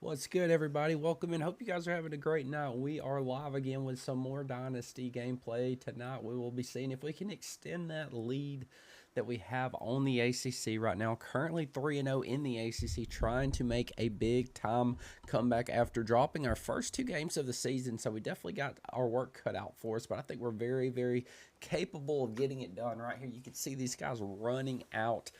What's good, everybody? Welcome in. Hope you guys are having a great night. We are live again with some more Dynasty gameplay. Tonight, we will be seeing if we can extend that lead that we have on the ACC right now. Currently 3-0 in the ACC, trying to make a big-time comeback after dropping our first two games of the season. So we definitely got our work cut out for us, but I think we're very, very capable of getting it done. Right here, you can see these guys running out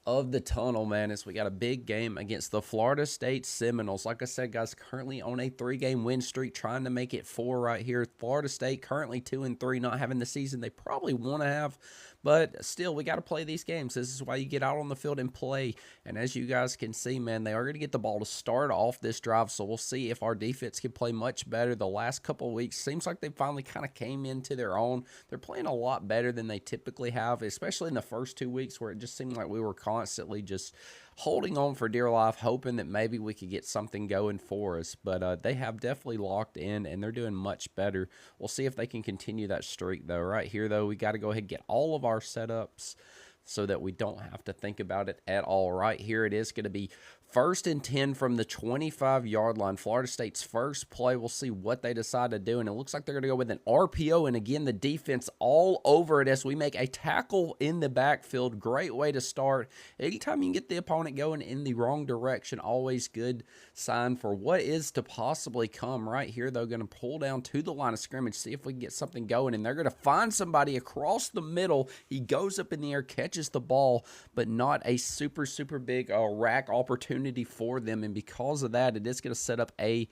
of the tunnel, man, as we got a big game against the Florida State Seminoles. Like I said, guys, currently on a 3-game win streak, trying to make it 4 right here. Florida State currently 2-3, not having the season they probably want to have, but still, we got to play these games. This is why you get out on the field and play. And as you guys can see, man, they are going to get the ball to start off this drive, so we'll see if our defense can play much better. The last couple of weeks seems like they finally kind of came into their own. They're playing a lot better than they typically have, especially in the first 2 weeks where it just seemed like we were constantly just holding on for dear life, hoping that maybe we could get something going for us. But they have definitely locked in, and they're doing much better. We'll see if they can continue that streak, though. Right here, though, we got to go ahead and get all of our setups so that we don't have to think about it at all. Right here, it is going to be 1st and 10 from the 25-yard line. Florida State's first play. We'll see what they decide to do, and it looks like they're going to go with an RPO, and again, the defense all over it as we make a tackle in the backfield. Great way to start. Anytime you can get the opponent going in the wrong direction, always good sign for what is to possibly come. Right here, though, going to pull down to the line of scrimmage, see if we can get something going, and they're going to find somebody across the middle. He goes up in the air, catches the ball, but not a super big rack opportunity for them, and because of that, it is going to set up a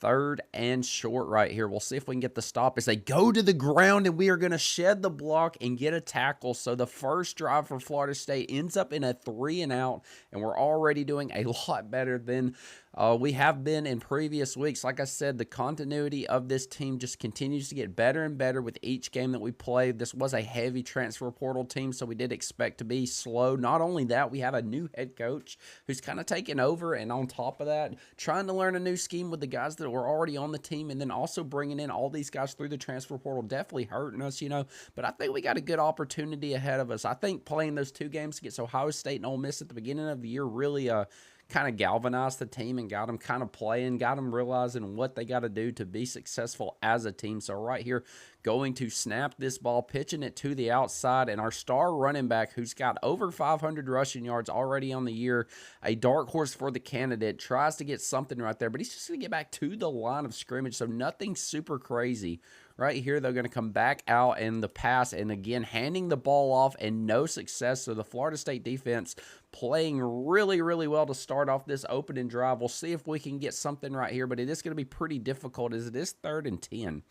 3rd and short right here. We'll see if we can get the stop as they go to the ground, and we are going to shed the block and get a tackle. So the first drive for Florida State ends up in a 3-and-out, and we're already doing a lot better than we have been in previous weeks. Like I said, the continuity of this team just continues to get better and better with each game that we play. This was a heavy transfer portal team, so we did expect to be slow. Not only that, we have a new head coach who's kind of taken over, and on top of that, trying to learn a new scheme with the guys that were already on the team, and then also bringing in all these guys through the transfer portal, definitely hurting us, but I think we got a good opportunity ahead of us. I think playing those 2 games against Ohio State and Ole Miss at the beginning of the year really kind of galvanized the team and got them kind of playing, got them realizing what they got to do to be successful as a team. So right here, going to snap this ball, pitching it to the outside, and our star running back, who's got over 500 rushing yards already on the year, a dark horse for the candidate, tries to get something right there, but he's just going to get back to the line of scrimmage, so nothing super crazy. Right here, they're going to come back out in the pass, and again, handing the ball off and no success. So the Florida State defense playing really well to start off this opening drive. We'll see if we can get something right here, but it is going to be pretty difficult as it is 3rd and 10.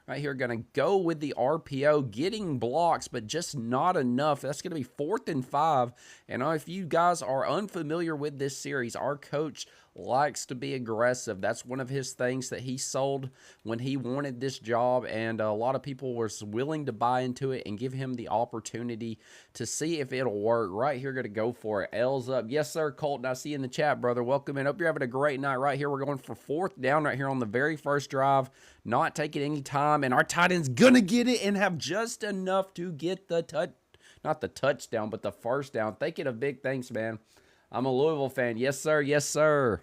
Right here, going to go with the RPO, getting blocks, but just not enough. That's going to be 4th and 5. And if you guys are unfamiliar with this series, our coach likes to be aggressive. That's one of his things that he sold when he wanted this job, and a lot of people were willing to buy into it and give him the opportunity to see if it'll work. Right here, going to go for it. L's up. Yes, sir, Colton. I see you in the chat, brother. Welcome in. Hope you're having a great night. Right here, we're going for 4th down right here on the very first drive. Not taking any time, and our tight end's going to get it and have just enough to get the not the touchdown, but the first down. Thinking of big things, man. I'm a Louisville fan. Yes, sir. Yes, sir.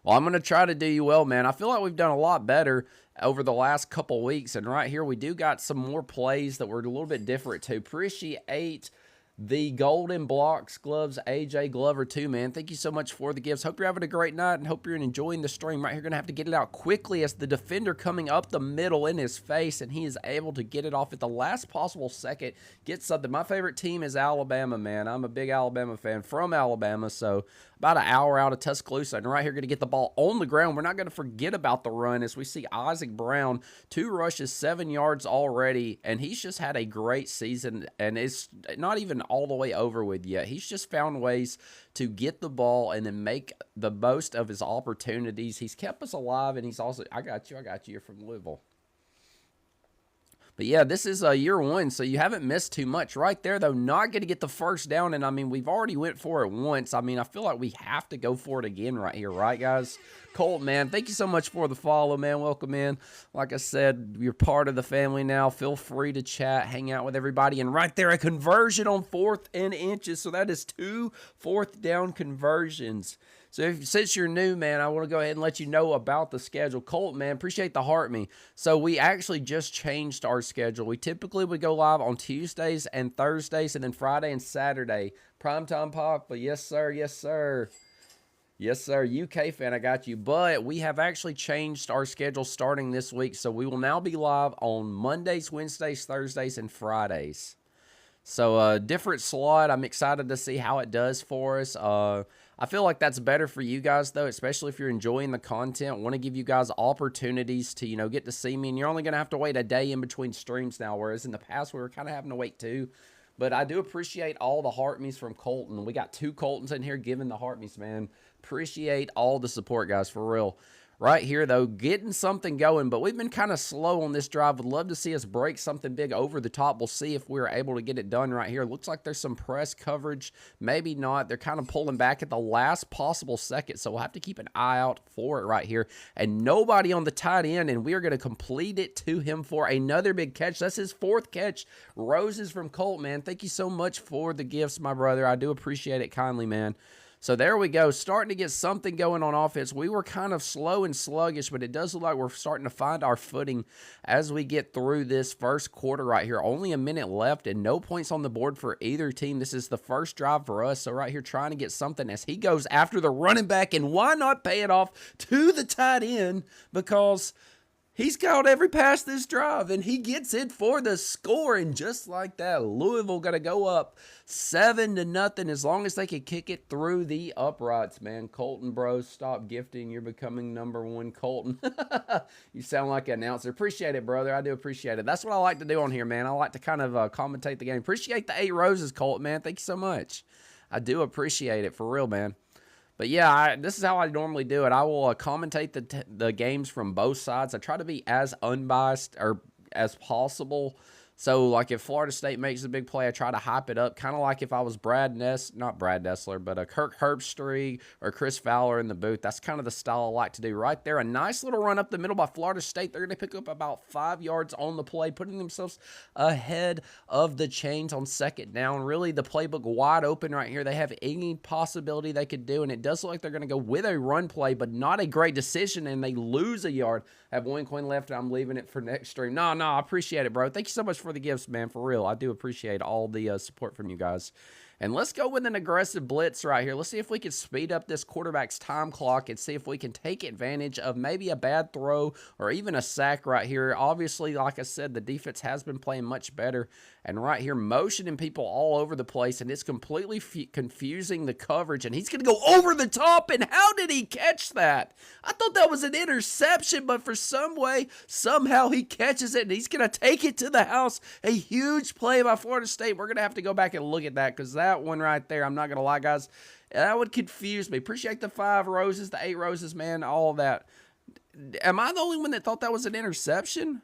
Well, I'm going to try to do you well, man. I feel like we've done a lot better over the last couple weeks, and right here we do got some more plays that were a little bit different too. Appreciate the golden blocks gloves, AJ Glover too, man. Thank you so much for the gifts. Hope you're having a great night and hope you're enjoying the stream. Right here, going to have to get it out quickly as the defender coming up the middle in his face, and he is able to get it off at the last possible second. Get something. My favorite team is Alabama, man. I'm a big Alabama fan from Alabama, so about an hour out of Tuscaloosa. And right here, going to get the ball on the ground. We're not going to forget about the run as we see Isaac Brown, 2 rushes, 7 yards already, and he's just had a great season, and it's not even all the way over with yet. He's just found ways to get the ball and then make the most of his opportunities. He's kept us alive, and he's also, I got you, you're from Louisville. But yeah, this is year 1, so you haven't missed too much. Right there, though, not going to get the first down, and I mean, we've already went for it once. I mean, I feel like we have to go for it again right here, right, guys? Colt, man, thank you so much for the follow, man. Welcome in. Like I said, you're part of the family now. Feel free to chat, hang out with everybody. And right there, a conversion on 4th and inches. So that is 2 fourth down conversions. So since you're new, man, I want to go ahead and let you know about the schedule. Colt, man, appreciate the heart me. So we actually just changed our schedule. We typically would go live on Tuesdays and Thursdays, and then Friday and Saturday. Primetime Pop, but yes, sir, yes, sir. Yes, sir. UK fan, I got you. But we have actually changed our schedule starting this week. So we will now be live on Mondays, Wednesdays, Thursdays, and Fridays. So different slot. I'm excited to see how it does for us. I feel like that's better for you guys, though, especially if you're enjoying the content. I want to give you guys opportunities to, get to see me. And you're only going to have to wait a day in between streams now, whereas in the past we were kind of having to wait too. But I do appreciate all the heart me's from Colton. We got 2 Coltons in here giving the heart me's, man. Appreciate all the support, guys, for real. Right here, though, getting something going, but we've been kind of slow on this drive. Would love to see us break something big over the top. We'll see if we're able to get it done right here. Looks like there's some press coverage. Maybe not. They're kind of pulling back at the last possible second, so we'll have to keep an eye out for it right here. And nobody on the tight end, and we are going to complete it to him for another big catch. That's his 4th catch. Roses from Colt, man. Thank you so much for the gifts, my brother. I do appreciate it kindly, man. So there we go, starting to get something going on offense. We were kind of slow and sluggish, but it does look like we're starting to find our footing as we get through this first quarter right here. Only a minute left and no points on the board for either team. This is the first drive for us, so right here trying to get something as he goes after the running back, and why not pay it off to the tight end, because he's caught every pass this drive, and he gets it for the score. And just like that, Louisville going to go up 7-0 as long as they can kick it through the uprights, man. Colton, bro, stop gifting. You're becoming #1 Colton. You sound like an announcer. Appreciate it, brother. I do appreciate it. That's what I like to do on here, man. I like to kind of commentate the game. Appreciate the 8 roses, Colton, man. Thank you so much. I do appreciate it, for real, man. But yeah, this is how I normally do it. I will commentate the games from both sides. I try to be as unbiased or as possible. So, like, if Florida State makes a big play, I try to hype it up. Kind of like if I was not Brad Nessler, but Kirk Herbstreit or Chris Fowler in the booth. That's kind of the style I like to do right there. A nice little run up the middle by Florida State. They're going to pick up about 5 yards on the play, putting themselves ahead of the chains on 2nd down. Really, the playbook wide open right here. They have any possibility they could do, and it does look like they're going to go with a run play, but not a great decision, and they lose a yard. I have 1 coin left, and I'm leaving it for next stream. No, I appreciate it, bro. Thank you so much for the gifts, man, for real. I do appreciate all the support from you guys. And let's go with an aggressive blitz right here. Let's see if we can speed up this quarterback's time clock and see if we can take advantage of maybe a bad throw or even a sack right here. Obviously, like I said, the defense has been playing much better. And right here, motioning people all over the place, and it's completely confusing the coverage. And he's going to go over the top, and how did he catch that? I thought that was an interception, but for some way, somehow he catches it, and he's going to take it to the house. A huge play by Florida State. We're going to have to go back and look at that, because that one right there, I'm not going to lie, guys, that would confuse me. Appreciate the 5 roses, the 8 roses, man, all of that. Am I the only one that thought that was an interception?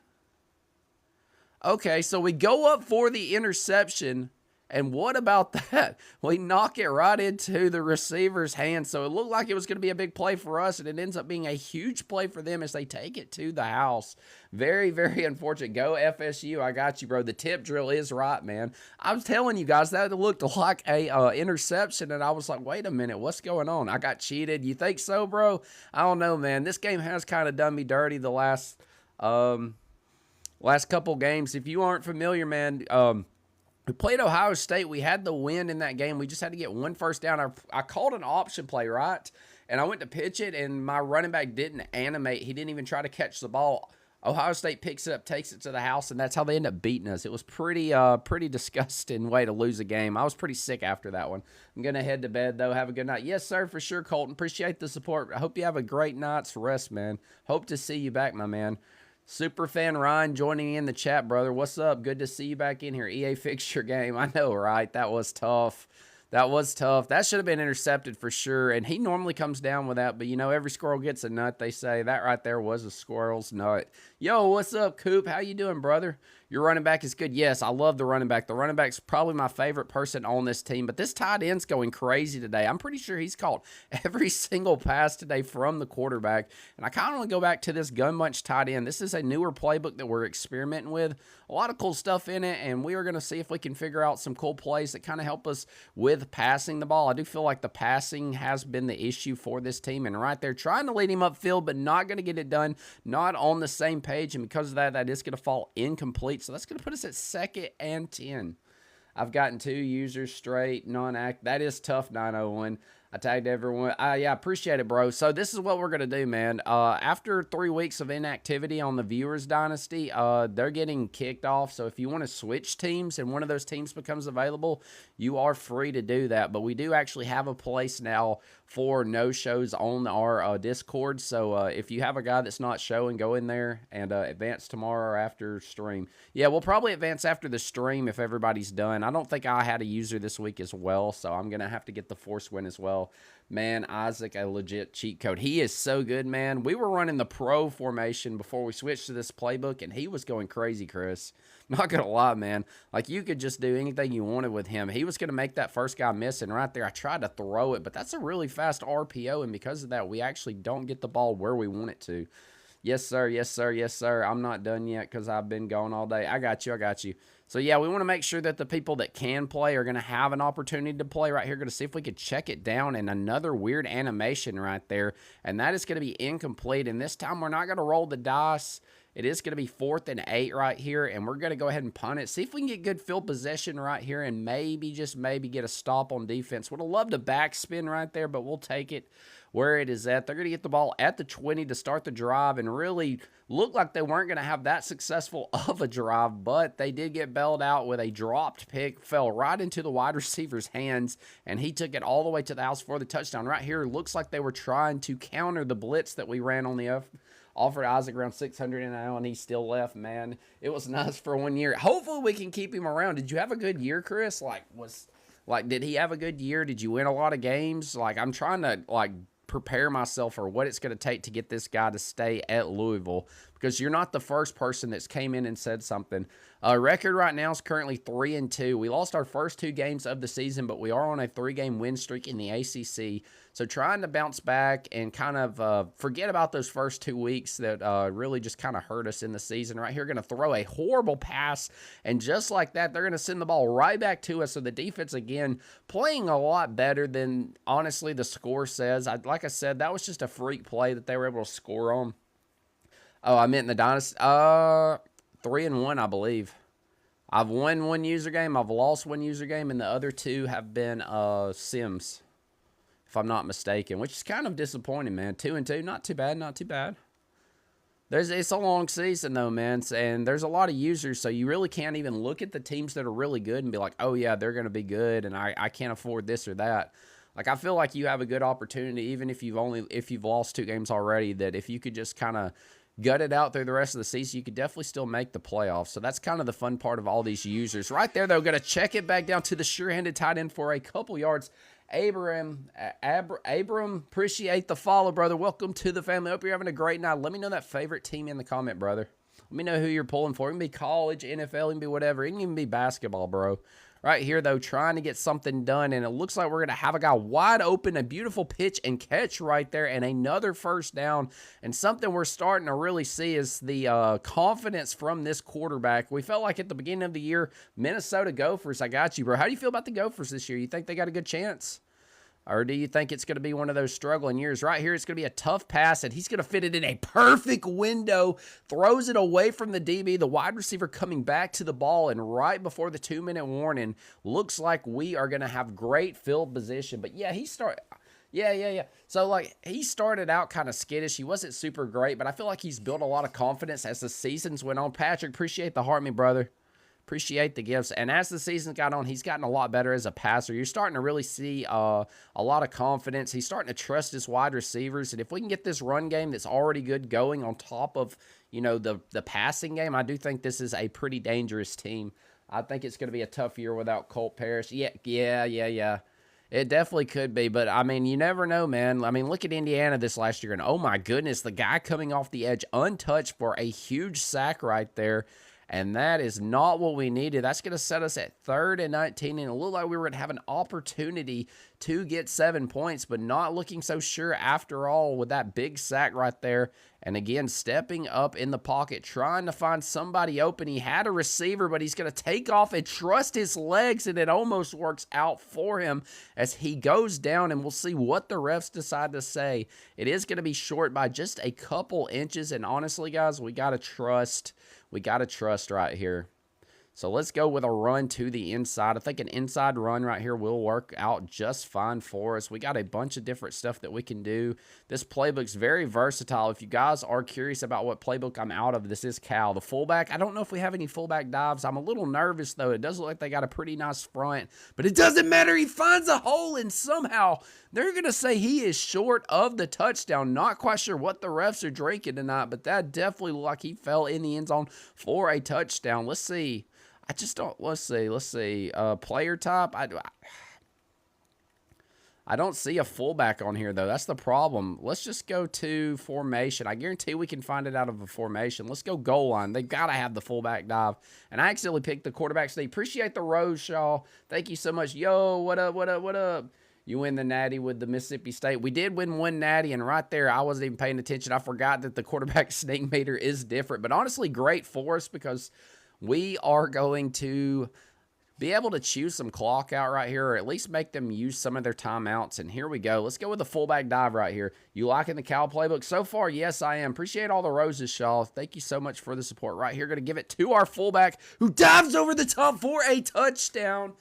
Okay, so we go up for the interception, and what about that? We knock it right into the receiver's hand, so it looked like it was going to be a big play for us, and it ends up being a huge play for them as they take it to the house. Very, very unfortunate. Go FSU. I got you, bro. The tip drill is right, man. I was telling you guys, that looked like a interception, and I was like, wait a minute, what's going on? I got cheated. You think so, bro? I don't know, man. This game has kind of done me dirty the last couple games. If you aren't familiar, man, we played Ohio State. We had the win in that game. We just had to get 1 first down. I called an option play, right? And I went to pitch it, and my running back didn't animate. He didn't even try to catch the ball. Ohio State picks it up, takes it to the house, and that's how they end up beating us. It was pretty disgusting way to lose a game. I was pretty sick after that one. I'm going to head to bed, though. Have a good night. Yes, sir, for sure, Colton. Appreciate the support. I hope you have a great night's rest, man. Hope to see you back, my man. Superfan Ryan joining me in the chat, brother. What's up? Good to see you back in here. EA fixed your game. I know, right? That was tough. That was tough. That should have been intercepted for sure, and he normally comes down with that, but, you know, every squirrel gets a nut, they say. That right there was a squirrel's nut. Yo, what's up, Coop? How you doing, brother? Your running back is good. Yes, I love the running back. The running back's probably my favorite person on this team, but this tight end's going crazy today. I'm pretty sure he's caught every single pass today from the quarterback, and I kind of want to go back to this gun bunch tight end. This is a newer playbook that we're experimenting with. A lot of cool stuff in it, and we are going to see if we can figure out some cool plays that kind of help us with with passing the ball. I do feel like the passing has been the issue for this team. And right there, trying to lead him upfield, but not going to get it done. Not on the same page. And because of that, that is going to fall incomplete. So that's going to put us at 2nd and 10. I've gotten 2 users straight, non-act. That is tough, 901. I tagged everyone. Yeah, appreciate it, bro. So this is what we're going to do, man. After 3 weeks of inactivity on the Viewers Dynasty, they're getting kicked off. So if you want to switch teams and one of those teams becomes available, you are free to do that. But we do actually have a place now for no-shows on our Discord. So if you have a guy that's not showing, go in there and advance tomorrow or after stream. Yeah, we'll probably advance after the stream if everybody's done. I don't think I had a user this week as well, so I'm going to have to get the force win as well. Man, Isaac, a legit cheat code. He is so good, man. We were running the pro formation before we switched to this playbook, and he was going crazy, Chris. Not going to lie, man. Like, you could just do anything you wanted with him. He was going to make that first guy miss, and right there, I tried to throw it, but that's a really fast RPO, and because of that, we actually don't get the ball where we want it to. Yes, sir. Yes, sir. Yes, sir. I'm not done yet because I've been gone all day. I got you. I got you. So, yeah, we want to make sure that the people that can play are going to have an opportunity to play right here. Going to see if we could check it down, and another weird animation right there, and that is going to be incomplete. And this time we're not going to roll the dice. It is going to be 4th and 8 right here, and we're going to go ahead and punt it. See if we can get good field possession right here and maybe, just maybe, get a stop on defense. Would have loved a backspin right there, but we'll take it where it is at. They're going to get the ball at the 20 to start the drive and really look like they weren't going to have that successful of a drive, but they did get bailed out with a dropped pick, fell right into the wide receiver's hands, and he took it all the way to the house for the touchdown. Right here, looks like they were trying to counter the blitz that we ran on the offered Isaac around 600 an hour, and he still left, man. It was nice for 1 year. Hopefully we can keep him around. Did you have a good year, Chris? Did he have a good year? Did you win a lot of games? Like, I'm trying to, prepare myself for what it's going to take to get this guy to stay at Louisville, because you're not the first person that's came in and said something. Record right now is currently 3-2. We lost our first 2 games of the season, but we are on a 3-game win streak in the ACC. So trying to bounce back and kind of forget about those first 2 weeks that really just kind of hurt us in the season. Right here, going to throw a horrible pass, and just like that, they're going to send the ball right back to us. So the defense, again, playing a lot better than, honestly, the score says. Like I said, that was just a freak play that they were able to score on. Oh, I meant in the Dynasty. 3-1, I believe. I've won 1 user game, I've lost 1 user game, and the other 2 have been Sims, if I'm not mistaken, which is kind of disappointing, man. 2-2, not too bad, not too bad. It's a long season, though, man, and there's a lot of users, so you really can't even look at the teams that are really good and be like, oh, yeah, they're going to be good, and I can't afford this or that. Like, I feel like you have a good opportunity, even if you've lost 2 games already, that if you could just kind of gut it out through the rest of the season, you could definitely still make the playoffs. So that's kind of the fun part of all these users. Right there, though, going to check it back down to the sure-handed tight end for a couple yards. Abram, appreciate the follow, brother. Welcome to the family. Hope you're having a great night. Let me know that favorite team in the comment, brother. Let me know who you're pulling for. It can be college, NFL, it can be whatever. It can even be basketball, bro. Right here, though, trying to get something done, and it looks like we're going to have a guy wide open, a beautiful pitch and catch right there, and another first down. And something we're starting to really see is the confidence from this quarterback. We felt like at the beginning of the year, Minnesota Gophers, I got you, bro. How do you feel about the Gophers this year? You think they got a good chance? Or do you think it's going to be one of those struggling years? Right here, it's going to be a tough pass, and he's going to fit it in a perfect window, throws it away from the DB, the wide receiver coming back to the ball, and right before the 2-minute warning, looks like we are going to have great field position. But, yeah, Yeah. So, he started out kind of skittish. He wasn't super great, but I feel like he's built a lot of confidence as the seasons went on. Patrick, appreciate the heart, me brother. Appreciate the gifts. And as the season got on, he's gotten a lot better as a passer. You're starting to really see a lot of confidence. He's starting to trust his wide receivers. And if we can get this run game that's already good going on top of, the passing game, I do think this is a pretty dangerous team. I think it's going to be a tough year without Colt Parrish. Yeah. It definitely could be, but, you never know, man. Look at Indiana this last year, and oh, my goodness, the guy coming off the edge untouched for a huge sack right there. And that is not what we needed. That's going to set us at 3rd and 19, and it looked like we were going to have an opportunity to get 7 points, but not looking so sure after all with that big sack right there. And again, stepping up in the pocket, trying to find somebody open. He had a receiver, but he's going to take off and trust his legs, and it almost works out for him as he goes down, and we'll see what the refs decide to say. It is going to be short by just a couple inches, and honestly, guys, we got to trust. We got to trust right here. So let's go with a run to the inside. I think an inside run right here will work out just fine for us. We got a bunch of different stuff that we can do. This playbook's very versatile. If you guys are curious about what playbook I'm out of, this is Cal. The fullback, I don't know if we have any fullback dives. I'm a little nervous, though. It does look like they got a pretty nice front, but it doesn't matter. He finds a hole, and somehow they're going to say he is short of the touchdown. Not quite sure what the refs are drinking tonight, but that definitely looked like he fell in the end zone for a touchdown. Let's see. I just don't, let's see, player type, I don't see a fullback on here, though. That's the problem. Let's just go to formation. I guarantee we can find it out of a formation. Let's go goal line. They got to have the fullback dive. And I accidentally picked the quarterback sneak. Appreciate the rose, Shaw. Thank you so much. Yo, what up, what up, what up? You win the natty with the Mississippi State. We did win one natty, and right there, I wasn't even paying attention. I forgot that the quarterback sneak meter is different. But honestly, great for us because we are going to be able to choose some clock out right here, or at least make them use some of their timeouts. And here we go. Let's go with the fullback dive right here. You liking the Cal playbook so far? Yes, I am. Appreciate all the roses, Shaw. Thank you so much for the support right here. Going to give it to our fullback who dives over the top for a touchdown.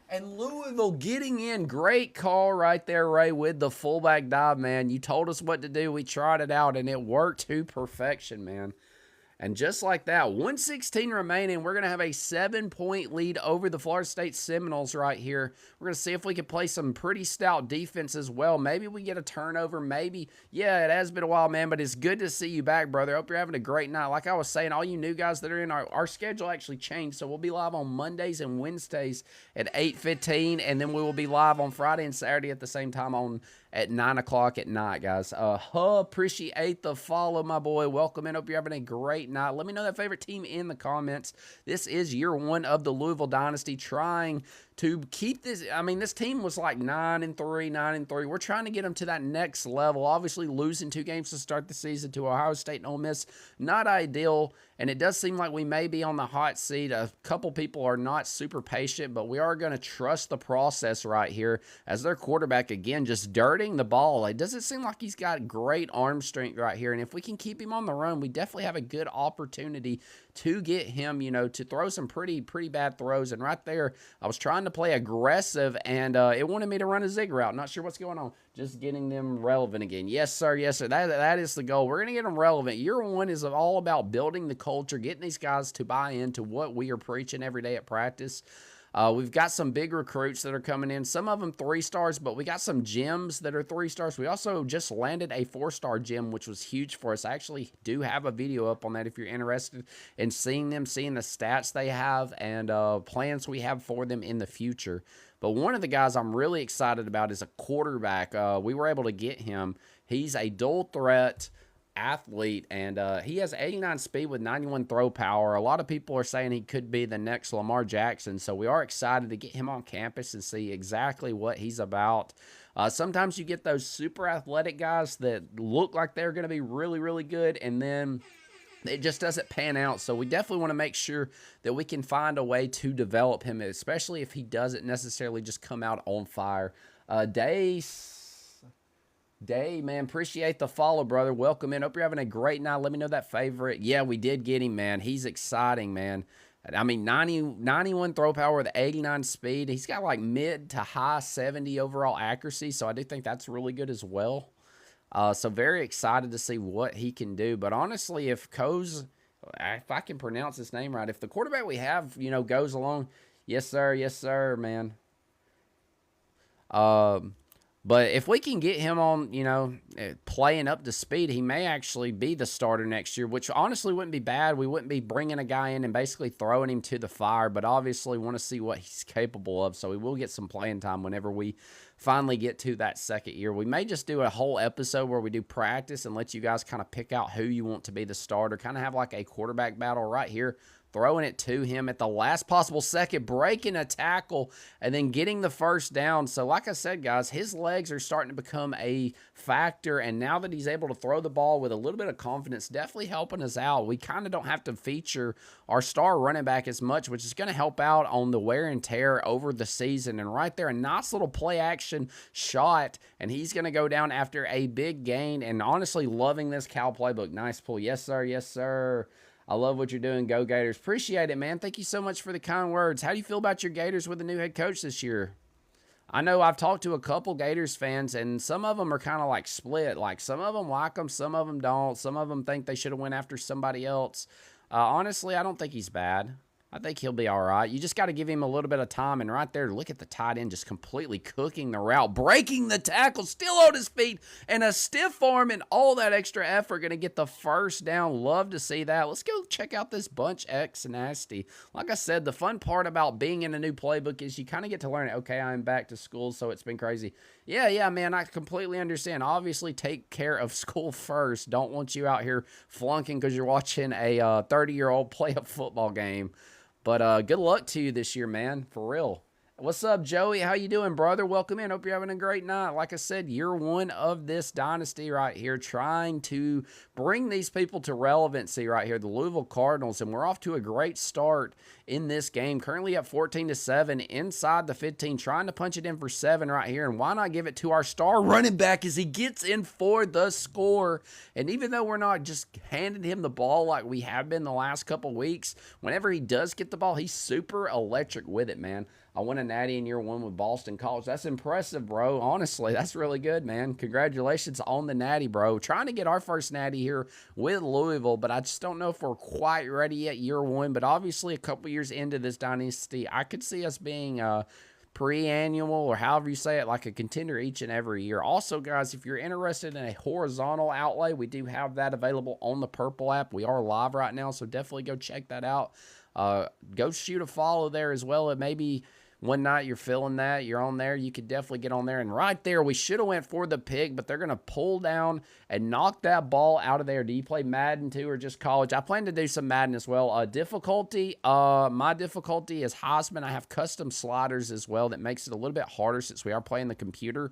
And Louisville getting in. Great call right there, Ray, with the fullback dive, man. You told us what to do. We tried it out, and it worked to perfection, man. And just like that, 1:16 remaining, we're going to have a 7-point lead over the Florida State Seminoles right here. We're going to see if we can play some pretty stout defense as well. Maybe we get a turnover. Maybe. Yeah, it has been a while, man, but it's good to see you back, brother. Hope you're having a great night. Like I was saying, all you new guys that are in, our schedule actually changed, so we'll be live on Mondays and Wednesdays at 8:15, and then we will be live on Friday and Saturday at the same time at 9 o'clock at night, guys. Appreciate the follow, my boy. Welcome in. Hope you're having a great night. Let me know that favorite team in the comments. This is year one of the Louisville Dynasty, trying to keep this. I mean, this team was like 9-3, 9-3. We're trying to get them to that next level. Obviously, losing 2 games to start the season to Ohio State and Ole Miss, not ideal. And it does seem like we may be on the hot seat. A couple people are not super patient, but we are going to trust the process right here as their quarterback, again, just dirting the ball. It doesn't seem like he's got great arm strength right here. And if we can keep him on the run, we definitely have a good opportunity to get him, to throw some pretty bad throws. And right there, I was trying to play aggressive, and it wanted me to run a zig route. Not sure what's going on. Just getting them relevant again. Yes, sir. Yes, sir. That is the goal. We're going to get them relevant. Year one is all about building the culture, getting these guys to buy into what we are preaching every day at practice. We've got some big recruits that are coming in. Some of them 3 stars, but we got some gems that are 3 stars. We also just landed a 4-star gem, which was huge for us. I actually do have a video up on that if you're interested in seeing them, seeing the stats they have, and plans we have for them in the future. But one of the guys I'm really excited about is a quarterback. We were able to get him. He's a dual threat athlete, and he has 89 speed with 91 throw power. A lot of people are saying he could be the next Lamar Jackson, so we are excited to get him on campus and see exactly what he's about. Sometimes you get those super athletic guys that look like they're going to be really good, and then it just doesn't pan out. So we definitely want to make sure that we can find a way to develop him, especially if he doesn't necessarily just come out on fire. Day, man, appreciate the follow, brother. Welcome in. Hope you're having a great night. Let me know that favorite. Yeah, we did get him, man. He's exciting, man. I mean, 91 throw power with 89 speed. He's got like mid to high 70 overall accuracy, so I do think that's really good as well. So very excited to see what he can do. But honestly, if I can pronounce his name right, if the quarterback we have, goes along, yes, sir, man. But if we can get him on, playing up to speed, he may actually be the starter next year, which honestly wouldn't be bad. We wouldn't be bringing a guy in and basically throwing him to the fire, but obviously want to see what he's capable of. So we will get some playing time whenever we finally get to that second year. We may just do a whole episode where we do practice and let you guys kind of pick out who you want to be the starter, kind of have like a quarterback battle right here. throwing it to him at the last possible second, breaking a tackle, and then getting the first down. So like I said, guys, his legs are starting to become a factor, and now that he's able to throw the ball with a little bit of confidence, definitely helping us out. We kind of don't have to feature our star running back as much, which is going to help out on the wear and tear over the season. And right there, a nice little play action shot, and he's going to go down after a big gain. And honestly, loving this Cal playbook. Nice pull. Yes, sir. Yes, sir. I love what you're doing. Go Gators. Appreciate it, man. Thank you so much for the kind words. How do you feel about your Gators with the new head coach this year? I know I've talked to a couple Gators fans, and some of them are kind of like split. Like, some of them like them, some of them don't. Some of them think they should have went after somebody else. Honestly, I don't think he's bad. I think he'll be all right. You just got to give him a little bit of time. And right there, look at the tight end just completely cooking the route, breaking the tackle, still on his feet, and a stiff arm and all that extra effort going to get the first down. Love to see that. Let's go check out this bunch X nasty. Like I said, the fun part about being in a new playbook is you kind of get to learn, okay, I'm back to school, so it's been crazy. Yeah, man, I completely understand. Obviously, take care of school first. Don't want you out here flunking because you're watching a 30-year-old play a football game. But good luck to you this year, man, for real. What's up, Joey? How you doing, brother? Welcome in. Hope you're having a great night. Like I said, year one of this dynasty right here, trying to bring these people to relevancy right here, the Louisville Cardinals, and we're off to a great start in this game. Currently at 14-7 inside the 15, trying to punch it in for 7 right here, and why not give it to our star running back as he gets in for the score? And even though we're not just handing him the ball like we have been the last couple weeks, whenever he does get the ball, he's super electric with it, man. I won a natty in year one with Boston College. That's impressive, bro. Honestly, that's really good, man. Congratulations on the natty, bro. Trying to get our first natty here with Louisville, but I just don't know if we're quite ready yet year one. But obviously, a couple years into this dynasty, I could see us being pre-annual, or however you say it, like a contender each and every year. Also, guys, if you're interested in a horizontal outlay, we do have that available on the Purple app. We are live right now, so definitely go check that out. Go shoot a follow there as well. It maybe one night you're feeling that, you're on there, you could definitely get on there. And right there, we should have went for the pick, but they're going to pull down and knock that ball out of there. Do you play Madden too, or just college? I plan to do some Madden as well. Difficulty, my difficulty is Heisman. I have custom sliders as well that makes it a little bit harder since we are playing the computer.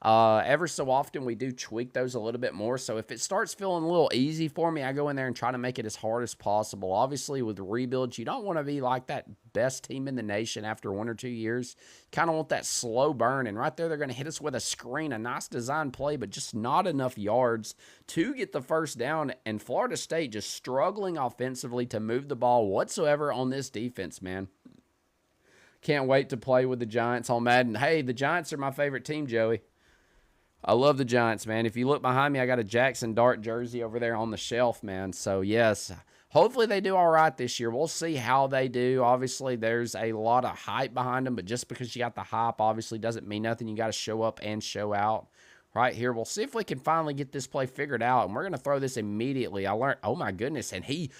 Ever so often we do tweak those a little bit more. So if it starts feeling a little easy for me, I go in there and try to make it as hard as possible. Obviously with rebuilds, you don't want to be like that best team in the nation after 1 or 2 years. Kind of want that slow burn. And right there, they're going to hit us with a screen, a nice design play, but just not enough yards to get the first down. And Florida State just struggling offensively to move the ball whatsoever on this defense, man. Can't wait to play with the Giants on Madden. Hey, the Giants are my favorite team, Joey. I love the Giants, man. If you look behind me, I got a Jackson Dart jersey over there on the shelf, man. So, yes, hopefully they do all right this year. We'll see how they do. Obviously, there's a lot of hype behind them, but just because you got the hype obviously doesn't mean nothing. You got to show up and show out. Right here, we'll see if we can finally get this play figured out, and we're going to throw this immediately. I learned, oh my goodness, and he,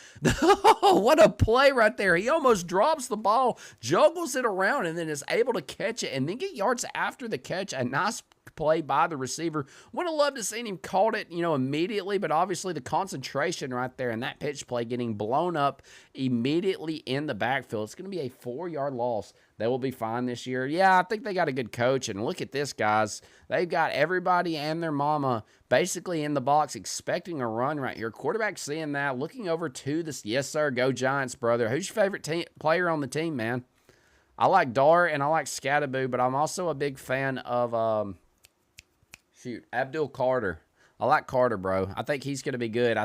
what a play right there. He almost drops the ball, juggles it around, and then is able to catch it and then get yards after the catch. A nice play by the receiver. Would have loved to seen him caught it, immediately, but obviously the concentration right there and that pitch play getting blown up immediately in the backfield. It's going to be a 4-yard loss. They will be fine this year. Yeah, I think they got a good coach, and look at this, guys. They've got everybody and their mama basically in the box expecting a run right here. Quarterback seeing that, looking over to this. Yes, sir, go Giants, brother. Who's your favorite player on the team, man? I like Dart and I like Scattaboo, but I'm also a big fan of, Abdul Carter. I like Carter, bro. I think he's going to be good.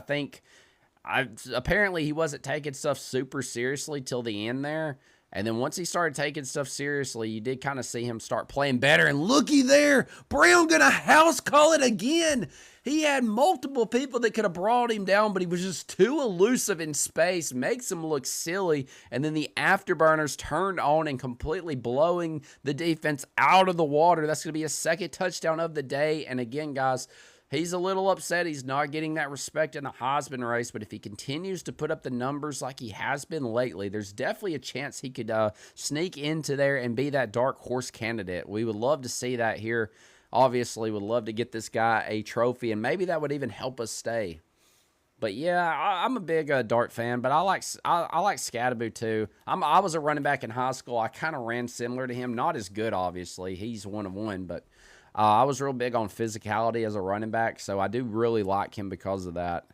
Apparently he wasn't taking stuff super seriously till the end there. And then once he started taking stuff seriously, you did kind of see him start playing better. And looky there, Brown going to house call it again. He had multiple people that could have brought him down, but he was just too elusive in space, makes him look silly. And then the afterburners turned on and completely blowing the defense out of the water. That's going to be a second touchdown of the day. And again, guys, he's a little upset. He's not getting that respect in the Heisman race, but if he continues to put up the numbers like he has been lately, there's definitely a chance he could sneak into there and be that dark horse candidate. We would love to see that here. Obviously, would love to get this guy a trophy, and maybe that would even help us stay. But yeah, I'm a big Dart fan, but I like Scatteroo too. I was a running back in high school. I kind of ran similar to him, not as good, obviously. He's 1 of 1, but I was real big on physicality as a running back, so I do really like him because of that.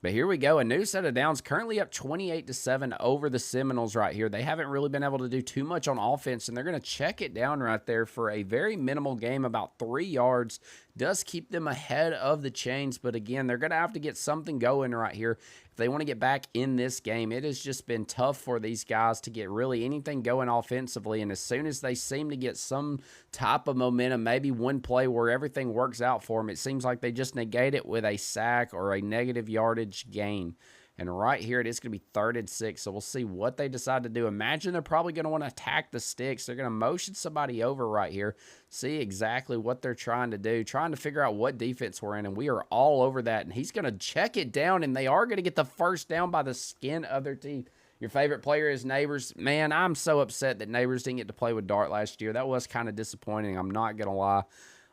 But here we go. A new set of downs, currently up 28-7 over the Seminoles right here. They haven't really been able to do too much on offense, and they're going to check it down right there for a very minimal game, about 3 yards. Does keep them ahead of the chains, but again, they're going to have to get something going right here if they want to get back in this game. It has just been tough for these guys to get really anything going offensively, and as soon as they seem to get some type of momentum, maybe one play where everything works out for them, it seems like they just negate it with a sack or a negative yardage gain. And right here, it is going to be 3rd and 6, so we'll see what they decide to do. Imagine they're probably going to want to attack the sticks. They're going to motion somebody over right here, see exactly what they're trying to do, trying to figure out what defense we're in, and we are all over that. And he's going to check it down, and they are going to get the first down by the skin of their teeth. Your favorite player is Neighbors. Man, I'm so upset that Neighbors didn't get to play with Dart last year. That was kind of disappointing. I'm not going to lie.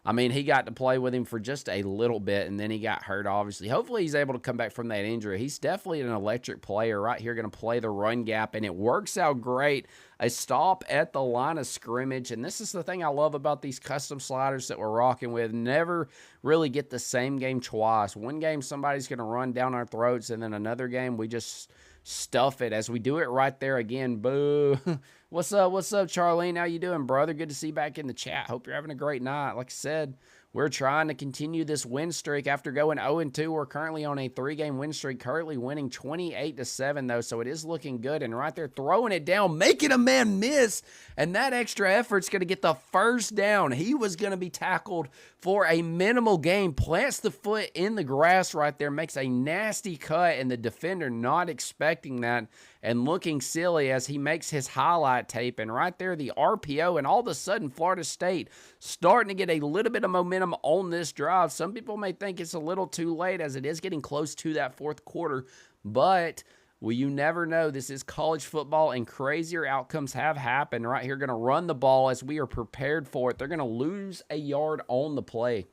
I mean, he got to play with him for just a little bit, and then he got hurt, obviously. Hopefully, he's able to come back from that injury. He's definitely an electric player right here, going to play the run gap, and it works out great. A stop at the line of scrimmage, and this is the thing I love about these custom sliders that we're rocking with. Never really get the same game twice. One game, somebody's going to run down our throats, and then another game, we just stuff it as we do it right there again. Boo. What's up, Charlene? How you doing, brother? Good to see you back in the chat. Hope you're having a great night. Like I said, we're trying to continue this win streak after going 0-2. We're currently on a 3-game win streak, currently winning 28-7, though, so it is looking good. And right there, throwing it down, making a man miss, and that extra effort's going to get the first down. He was going to be tackled for a minimal gain, plants the foot in the grass right there, makes a nasty cut, and the defender not expecting that and looking silly as he makes his highlight tape. And right there, the RPO, and all of a sudden, Florida State starting to get a little bit of momentum on this drive. Some people may think it's a little too late as it is getting close to that 4th quarter, but well, you never know. This is college football, and crazier outcomes have happened. Right here, going to run the ball as we are prepared for it. They're going to lose a yard on the play.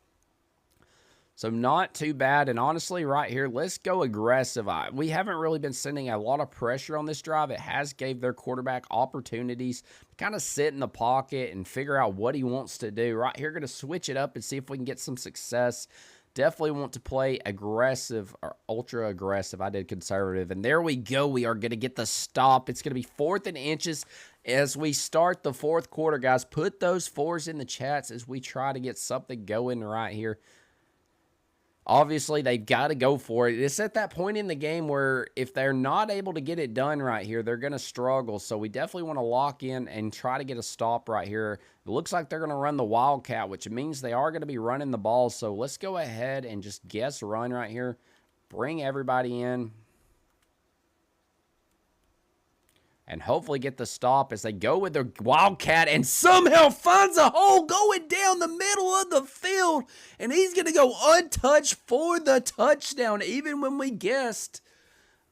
So not too bad, and honestly, right here, let's go aggressive. We haven't really been sending a lot of pressure on this drive. It has gave their quarterback opportunities to kind of sit in the pocket and figure out what he wants to do. Right here, going to switch it up and see if we can get some success. Definitely want to play aggressive or ultra aggressive. I did conservative, and there we go. We are going to get the stop. It's going to be 4th and inches as we start the 4th quarter, guys. Put those 4s in the chats as we try to get something going right here. Obviously, they've got to go for it. It's at that point in the game where if they're not able to get it done right here, they're going to struggle. So we definitely want to lock in and try to get a stop right here. It looks like they're going to run the Wildcat, which means they are going to be running the ball. So let's go ahead and just guess run right here. Bring everybody in. And hopefully get the stop as they go with their Wildcat and somehow finds a hole going down the middle of the field. And he's going to go untouched for the touchdown. Even when we guessed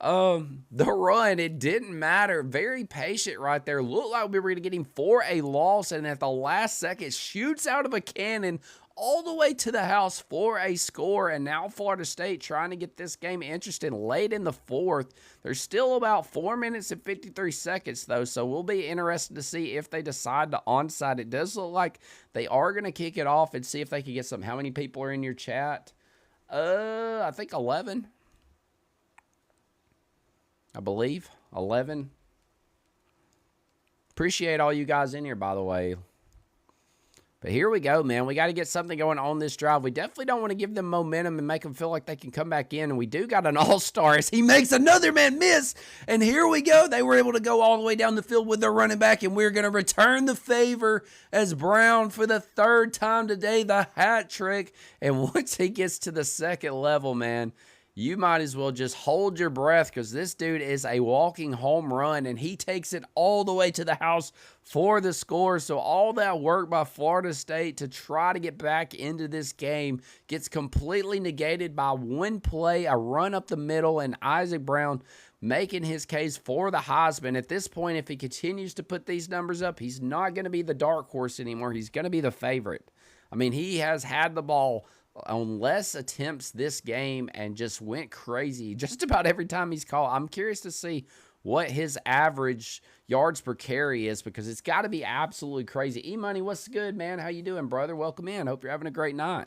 the run, it didn't matter. Very patient right there. Looked like we were going to get him for a loss. And at the last second, shoots out of a cannon all the way to the house for a score. And now Florida State trying to get this game interesting late in the 4th. There's still about 4 minutes and 53 seconds, though, so we'll be interested to see if they decide to onside. It does look like they are going to kick it off and see if they can get some. How many people are in your chat? I think 11. I believe 11. Appreciate all you guys in here, by the way. But here we go, man. We got to get something going on this drive. We definitely don't want to give them momentum and make them feel like they can come back in. And we do got an all-star as he makes another man miss. And here we go. They were able to go all the way down the field with their running back. And we're going to return the favor as Brown for the 3rd time today, the hat trick. And once he gets to the 2nd level, man, you might as well just hold your breath because this dude is a walking home run, and he takes it all the way to the house for the score. So all that work by Florida State to try to get back into this game gets completely negated by one play, a run up the middle, and Isaac Brown making his case for the Heisman. At this point, if he continues to put these numbers up, he's not going to be the dark horse anymore. He's going to be the favorite. I mean, he has had the ball on less attempts this game and just went crazy just about every time he's called. I'm curious to see what his average yards per carry is, because it's got to be absolutely crazy. E-Money, what's good, man? How you doing, brother? Welcome in. Hope you're having a great night.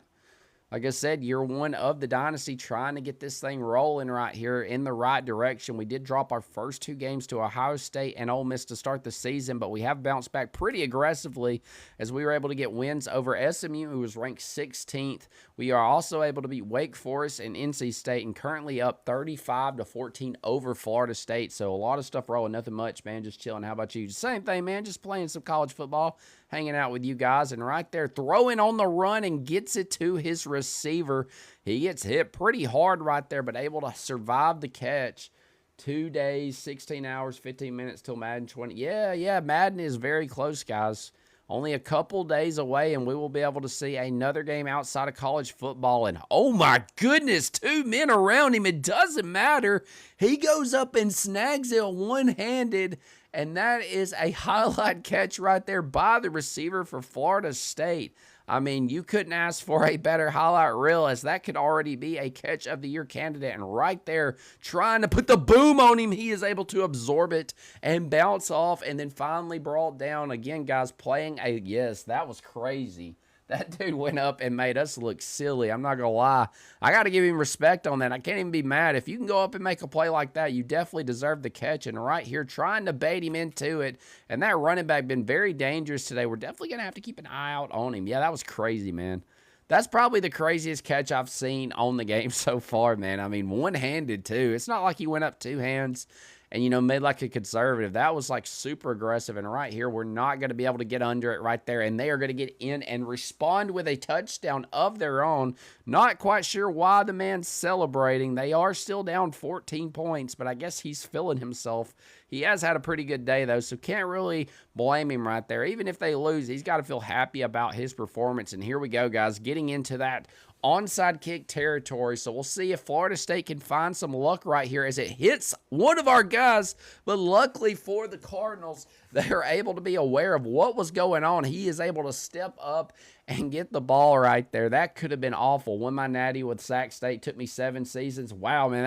Like I said, year one of the dynasty, trying to get this thing rolling right here in the right direction. We did drop our first 2 games to Ohio State and Ole Miss to start the season, but we have bounced back pretty aggressively as we were able to get wins over SMU, who was ranked 16th. We are also able to beat Wake Forest and NC State, and currently up 35-14 over Florida State. So a lot of stuff rolling, nothing much, man. Just chilling. How about you? Same thing, man. Just playing some college football, hanging out with you guys, and right there throwing on the run and gets it to his receiver. He gets hit pretty hard right there, but able to survive the catch. 2 days, 16 hours, 15 minutes till Madden 20. Yeah, Madden is very close, guys. Only a couple days away, and we will be able to see another game outside of college football. And oh my goodness, 2 men around him. It doesn't matter. He goes up and snags it one-handed, and that is a highlight catch right there by the receiver for Florida State. I mean, you couldn't ask for a better highlight reel, as that could already be a catch of the year candidate. And right there, trying to put the boom on him, he is able to absorb it and bounce off, and then finally brought down. Again, guys, playing a, yes, that was crazy. That dude went up and made us look silly. I'm not going to lie. I got to give him respect on that. I can't even be mad. If you can go up and make a play like that, you definitely deserve the catch. And right here, trying to bait him into it. And that running back been very dangerous today. We're definitely going to have to keep an eye out on him. Yeah, that was crazy, man. That's probably the craziest catch I've seen on the game so far, man. I mean, one-handed, too. It's not like he went up 2 hands and, you know, made like a conservative. That was like super aggressive. And right here, we're not going to be able to get under it right there. And they are going to get in and respond with a touchdown of their own. Not quite sure why the man's celebrating. They are still down 14 points, but I guess he's feeling himself. He has had a pretty good day, though, so can't really blame him right there. Even if they lose, he's got to feel happy about his performance. And here we go, guys, getting into that onside kick territory. So we'll see if Florida State can find some luck right here as it hits one of our guys. But luckily for the Cardinals, they are able to be aware of what was going on. He is able to step up and get the ball right there. That could have been awful. Won my natty with Sac State. Took me 7 seasons. Wow, man,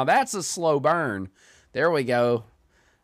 that's a slow burn. There we go.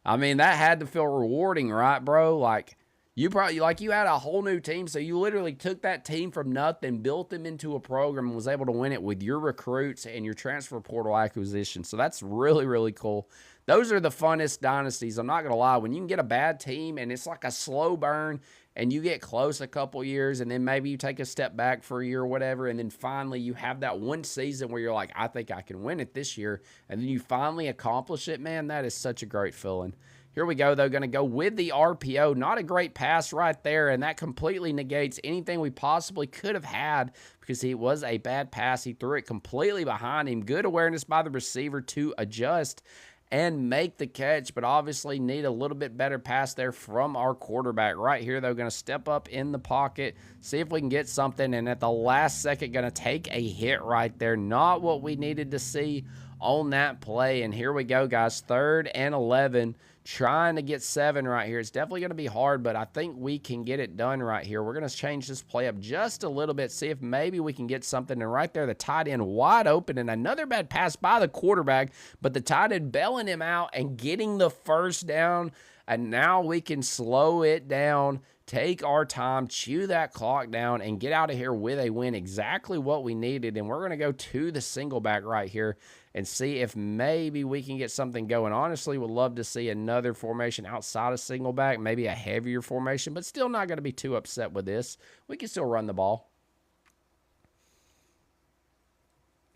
I mean, that had to feel rewarding, right, bro? Like, you had a whole new team, so you literally took that team from nothing, built them into a program, and was able to win it with your recruits and your transfer portal acquisition. So that's really, really cool. Those are the funnest dynasties. I'm not going to lie. When you can get a bad team and it's like a slow burn and you get close a couple years and then maybe you take a step back for a year or whatever, and then finally you have that one season where you're like, I think I can win it this year, and then you finally accomplish it, man, that is such a great feeling. Here we go, though. Going to go with the RPO. Not a great pass right there, and that completely negates anything we possibly could have had because it was a bad pass. He threw it completely behind him. Good awareness by the receiver to adjust and make the catch, but obviously need a little bit better pass there from our quarterback. Right here, though, going to step up in the pocket, see if we can get something, and at the last second, going to take a hit right there. Not what we needed to see on that play, and here we go, guys. 3rd and 11. Trying to get 7 right here. It's definitely going to be hard, but I think we can get it done right here. We're going to change this play up just a little bit, see if maybe we can get something. And right there, the tight end wide open, and another bad pass by the quarterback, but the tight end bailing him out and getting the first down. And now we can slow it down, take our time, chew that clock down, and get out of here with a win. Exactly what we needed. And we're going to go to the single back right here and see if maybe we can get something going. Honestly, would love to see another formation outside of single back, maybe a heavier formation, but still not going to be too upset with this. We can still run the ball.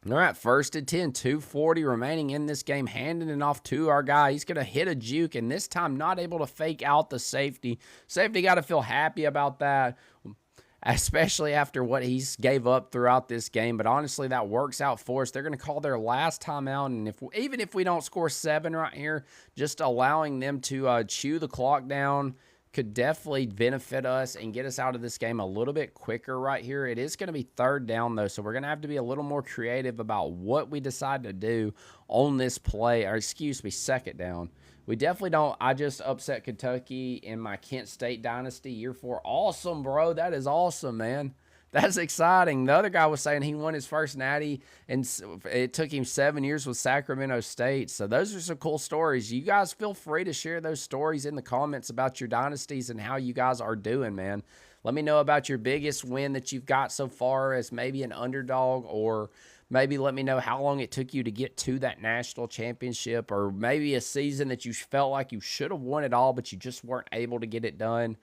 All right, 1st and 10, 2:40 remaining in this game, handing it off to our guy. He's going to hit a juke, and this time not able to fake out the safety. Safety got to feel happy about that, especially after what he's gave up throughout this game. But honestly, that works out for us. They're going to call their last timeout, and even if we don't score 7 right here, just allowing them to chew the clock down could definitely benefit us and get us out of this game a little bit quicker right here. It is going to be 3rd down, though, so we're going to have to be a little more creative about what we decide to do on this play, or excuse me, 2nd down. We definitely don't. I just upset Kentucky in my Kent State Dynasty year 4. Awesome, bro. That is awesome, man. That's exciting. The other guy was saying he won his first natty, and it took him 7 years with Sacramento State. So those are some cool stories. You guys feel free to share those stories in the comments about your dynasties and how you guys are doing, man. Let me know about your biggest win that you've got so far as maybe an underdog, or maybe let me know how long it took you to get to that national championship, or maybe a season that you felt like you should have won it all, but you just weren't able to get it done.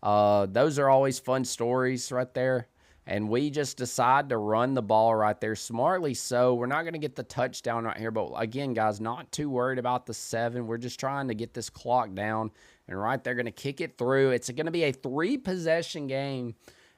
Those are always fun stories right there. And we just decide to run the ball right there smartly. So we're not going to get the touchdown right here. But again, guys, not too worried about the 7. We're just trying to get this clock down. And right there, going to kick it through. It's going to be a 3-possession game.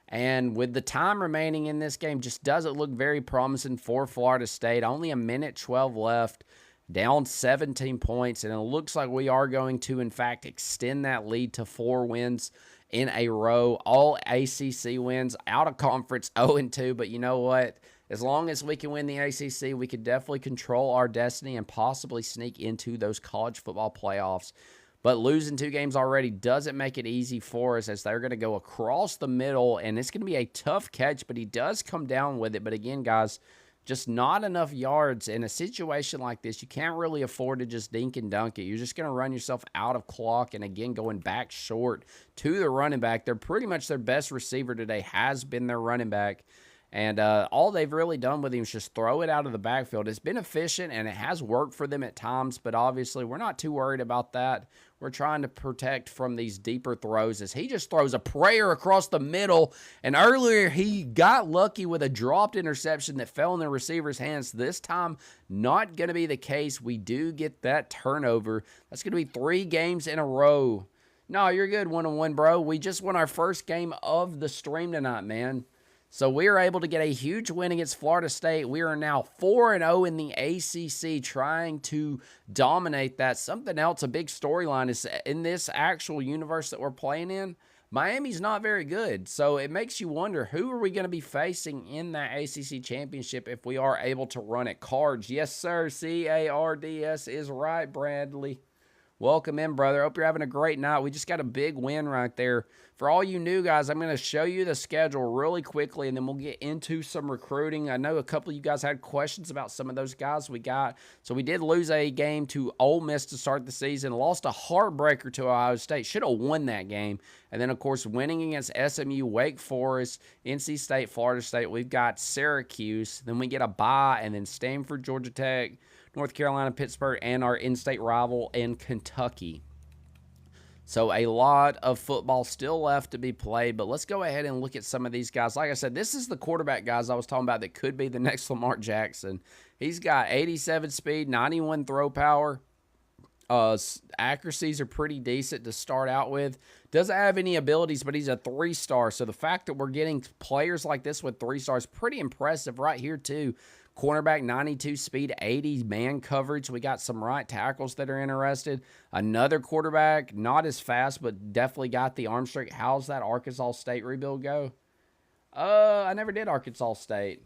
And with the time remaining in this game, just doesn't look very promising for Florida State. Only a minute 12 left. Down 17 points. And it looks like we are going to, in fact, extend that lead to 4 wins in a row. All ACC wins, out of conference 0-2. But you know what? As long as we can win the ACC, we could definitely control our destiny and possibly sneak into those college football playoffs. But losing 2 games already doesn't make it easy for us, as they're going to go across the middle, and it's going to be a tough catch, but he does come down with it. But again, guys, just not enough yards. In a situation like this, you can't really afford to just dink and dunk it. You're just going to run yourself out of clock. And again, going back short to the running back. They're pretty much their best receiver today has been their running back. And all they've really done with him is just throw it out of the backfield. It's been efficient, and it has worked for them at times, but obviously we're not too worried about that. We're trying to protect from these deeper throws, as he just throws a prayer across the middle. And earlier he got lucky with a dropped interception that fell in the receiver's hands. This time, not going to be the case. We do get that turnover. That's going to be 3 games in a row. No, you're good, 1-1, bro. We just won our first game of the stream tonight, man. So we are able to get a huge win against Florida State. We are now 4-0 in the ACC, trying to dominate that. Something else, a big storyline, is in this actual universe that we're playing in, Miami's not very good. So it makes you wonder, who are we going to be facing in that ACC championship if we are able to run it? Cards. Yes, sir. C-A-R-D-S is right, Bradley. Welcome in, brother. Hope you're having a great night. We just got a big win right there. For all you new guys, I'm going to show you the schedule really quickly, and then we'll get into some recruiting. I know a couple of you guys had questions about some of those guys we got. So we did lose a game to Ole Miss to start the season. Lost a heartbreaker to Ohio State. Should have won that game. And then, of course, winning against SMU, Wake Forest, NC State, Florida State. We've got Syracuse. Then we get a bye, and then Stanford, Georgia Tech, North Carolina, Pittsburgh, and our in-state rival in Kentucky. So a lot of football still left to be played, but let's go ahead and look at some of these guys. Like I said, this is the quarterback guys I was talking about that could be the next Lamar Jackson. He's got 87 speed, 91 throw power. Accuracies are pretty decent to start out with. Doesn't have any abilities, but he's a 3-star. So the fact that we're getting players like this with 3 stars, pretty impressive right here too. Cornerback, 92 speed, 80 man coverage. We got some right tackles that are interested. Another quarterback, not as fast, but definitely got the arm strength. How's that Arkansas State rebuild go? I never did Arkansas State.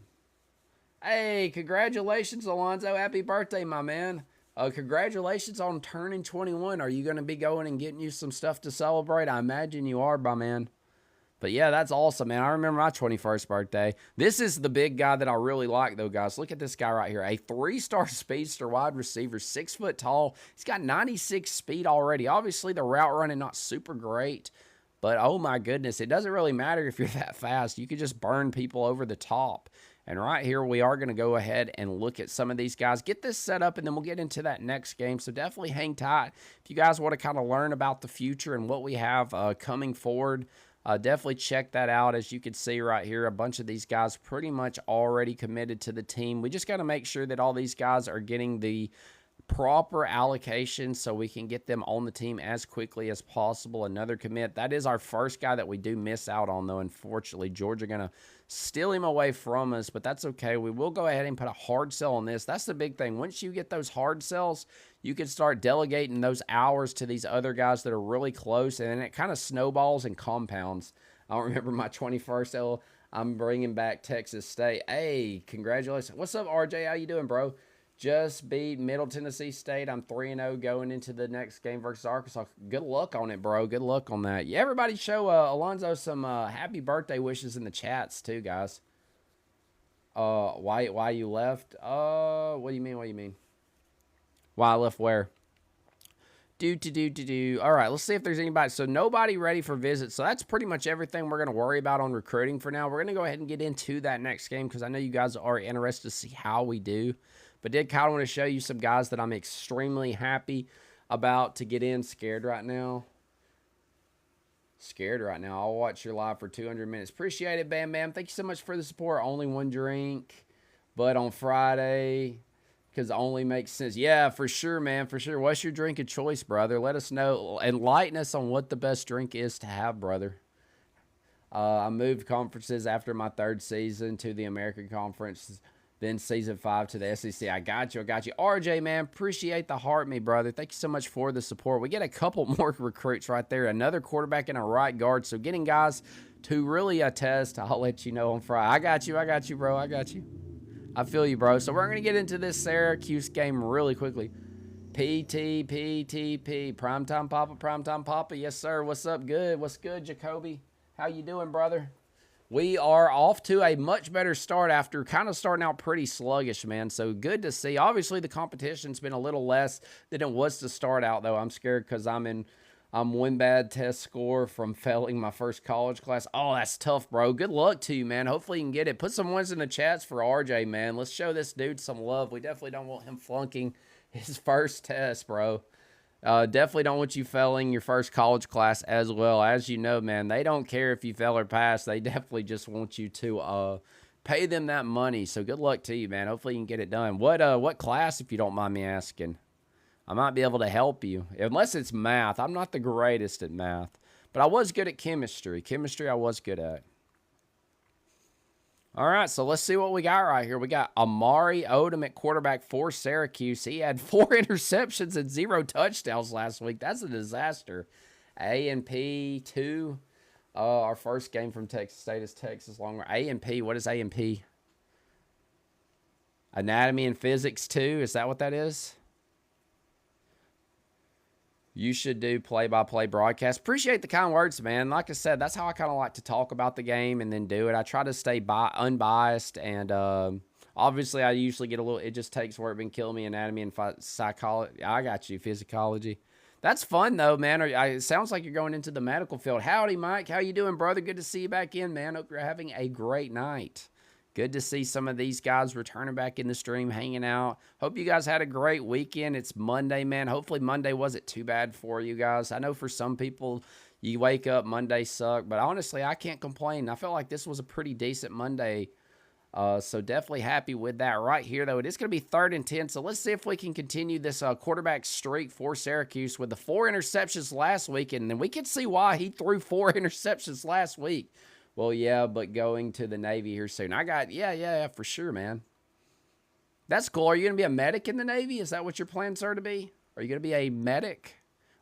Hey, congratulations, Alonzo. Happy birthday, my man. Congratulations on turning 21. Are you going to be going and getting you some stuff to celebrate? I imagine you are, my man. But yeah, that's awesome, man. I remember my 21st birthday. This is the big guy that I really like, though, guys. Look at this guy right here. A 3-star speedster wide receiver, 6 foot tall. He's got 96 speed already. Obviously, the route running not super great. But, oh, my goodness, it doesn't really matter if you're that fast. You could just burn people over the top. And right here, we are going to go ahead and look at some of these guys. Get this set up, and then we'll get into that next game. So definitely hang tight. If you guys want to kind of learn about the future and what we have coming forward, definitely check that out. As you can see right here, a bunch of these guys pretty much already committed to the team. We just got to make sure that all these guys are getting the proper allocation so we can get them on the team as quickly as possible. Another commit. That is our first guy that we do miss out on, though. Unfortunately, Georgia going to steal him away from us, but that's okay. We will go ahead and put a hard sell on this. That's the big thing. Once you get those hard sells, you can start delegating those hours to these other guys that are really close, and then it kind of snowballs and compounds. I don't remember my 21st L. I'm bringing back Texas State. Hey, congratulations. What's up, RJ? How you doing, bro? Just beat Middle Tennessee State. I'm 3-0 going into the next game versus Arkansas. Good luck on it, bro. Good luck on that. Yeah, everybody show Alonzo some happy birthday wishes in the chats too, guys. Why you left? What do you mean? What do you mean? Why I left where? All right, let's see if there's anybody. So nobody ready for visit. So that's pretty much everything we're going to worry about on recruiting for now. We're going to go ahead and get into that next game because I know you guys are interested to see how we do. But did kind of want to show you some guys that I'm extremely happy about to get in. Scared right now. I'll watch your live for 200 minutes. Appreciate it, Bam Bam. Thank you so much for the support. Only one drink, but on Friday, because it only makes sense. Yeah, for sure, man, for sure. What's your drink of choice, brother? Let us know. Enlighten us on what the best drink is to have, brother. I moved conferences after my 3rd season to the American Conference. Then season 5 to the SEC. I got you. RJ, man, appreciate the heart, me brother. Thank you so much for the support. We get a couple more recruits right there. Another quarterback and a right guard. So getting guys to really test, I'll let you know on Friday. I got you, bro. I got you. I feel you, bro. So we're going to get into this Syracuse game really quickly. PT. Primetime Papa. Yes, sir. What's up? Good. What's good, Jacoby? How you doing, brother? We are off to a much better start after kind of starting out pretty sluggish, man. So good to see. Obviously, the competition's been a little less than it was to start out, though. I'm scared because I'm one bad test score from failing my first college class. Oh, that's tough, bro. Good luck to you, man. Hopefully you can get it. Put some ones in the chats for RJ, man. Let's show this dude some love. We definitely don't want him flunking his first test, bro. Definitely don't want you failing your first college class as well. As you know, man, they don't care if you fail or pass. They definitely just want you to pay them that money. So good luck to you, man. Hopefully you can get it done. What class, if you don't mind me asking? I might be able to help you. Unless it's math. I'm not the greatest at math. But I was good at chemistry. Chemistry I was good at. All right, so let's see what we got right here. We got Amari Odom at quarterback for Syracuse. He had 4 interceptions and 0 touchdowns last week. That's a disaster. A&P 2. Our first game from Texas State is Texas Longhorn. A&P, what is A&P? Anatomy and Physics 2, is that what that is? You should do play-by-play broadcast. Appreciate the kind words, man. Like I said, that's how I kind of like to talk about the game and then do it. I try to stay unbiased, and obviously I usually get a little, it just takes work been killing me, anatomy and psychology. I got you, physicology. That's fun, though, man. It sounds like you're going into the medical field. Howdy, Mike. How you doing, brother? Good to see you back in, man. Hope you're having a great night. Good to see some of these guys returning back in the stream, hanging out. Hope you guys had a great weekend. It's Monday, man. Hopefully Monday wasn't too bad for you guys. I know for some people, you wake up, Monday suck. But honestly, I can't complain. I felt like this was a pretty decent Monday. So definitely happy with that right here, though. It is going to be 3rd and 10. So let's see if we can continue this quarterback streak for Syracuse with the 4 interceptions last week. And then we can see why he threw 4 interceptions last week. Well, yeah, but going to the Navy here soon. Yeah, for sure, man. That's cool. Are you going to be a medic in the Navy? Is that what your plans are to be? Are you going to be a medic?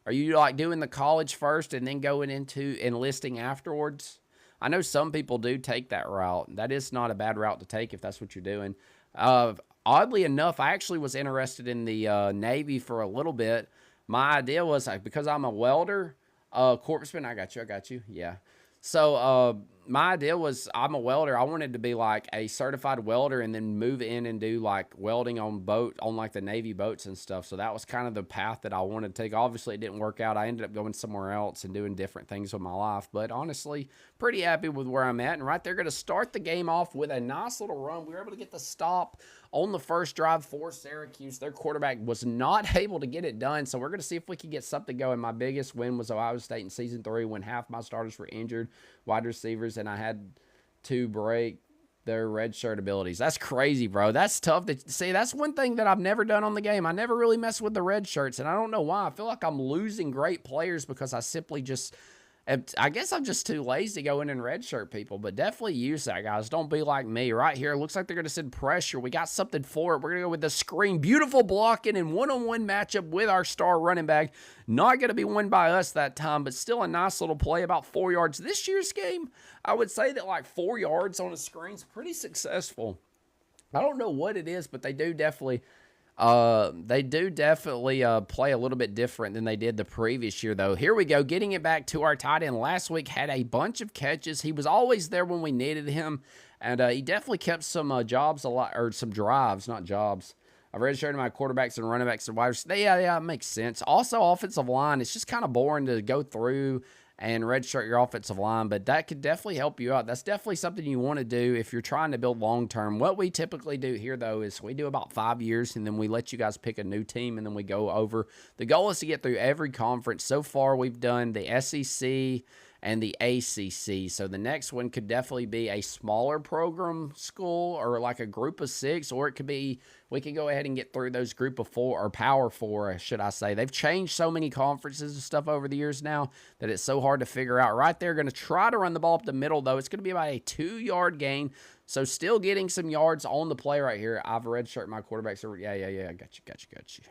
Are you like doing the college first and then going into enlisting afterwards? I know some people do take that route. That is not a bad route to take if that's what you're doing. Oddly enough, I actually was interested in the Navy for a little bit. My idea was because I'm a welder, corpsman. I got you. Yeah. So my idea was I'm a welder. I wanted to be like a certified welder and then move in and do like welding on like the Navy boats and stuff. So that was kind of the path that I wanted to take. Obviously, it didn't work out. I ended up going somewhere else and doing different things with my life. But honestly, pretty happy with where I'm at. And right there, going to start the game off with a nice little run. We were able to get the stop on the first drive for Syracuse. Their quarterback was not able to get it done. So we're going to see if we can get something going. My biggest win was Ohio State in season 3 when half my starters were injured, wide receivers, and I had to break their redshirt abilities. That's crazy, bro. That's tough to see. That's one thing that I've never done on the game. I never really mess with the red shirts, and I don't know why. I feel like I'm losing great players because I simply just, I guess I'm just too lazy to go in and redshirt people, but definitely use that, guys. Don't be like me. Right here, looks like they're going to send pressure. We got something for it. We're going to go with the screen. Beautiful blocking and one-on-one matchup with our star running back. Not going to be won by us that time, but still a nice little play, about 4 yards. This year's game, I would say that like 4 yards on a screen is pretty successful. I don't know what it is, but they do definitely They do definitely play a little bit different than they did the previous year, though. Here we go, getting it back to our tight end. Last week had a bunch of catches. He was always there when we needed him, and he definitely kept some jobs alive, or some drives, not jobs. I've redshirted my quarterbacks and running backs and wide receivers. Yeah, it makes sense. Also, offensive line. It's just kind of boring to go through and redshirt your offensive line, but that could definitely help you out. That's definitely something you want to do if you're trying to build long-term. What we typically do here, though, is we do about 5 years, and then we let you guys pick a new team, and then we go over. The goal is to get through every conference. So far, we've done the SEC and the ACC. So the next one could definitely be a smaller program school or like a group of 6, or it could be we can go ahead and get through those group of 4 or power 4, should I say. They've changed so many conferences and stuff over the years now that it's so hard to figure out. Right there, going to try to run the ball up the middle, though. It's going to be about a 2-yard gain. So still getting some yards on the play right here. I've redshirted my quarterbacks over. Yeah. Got you.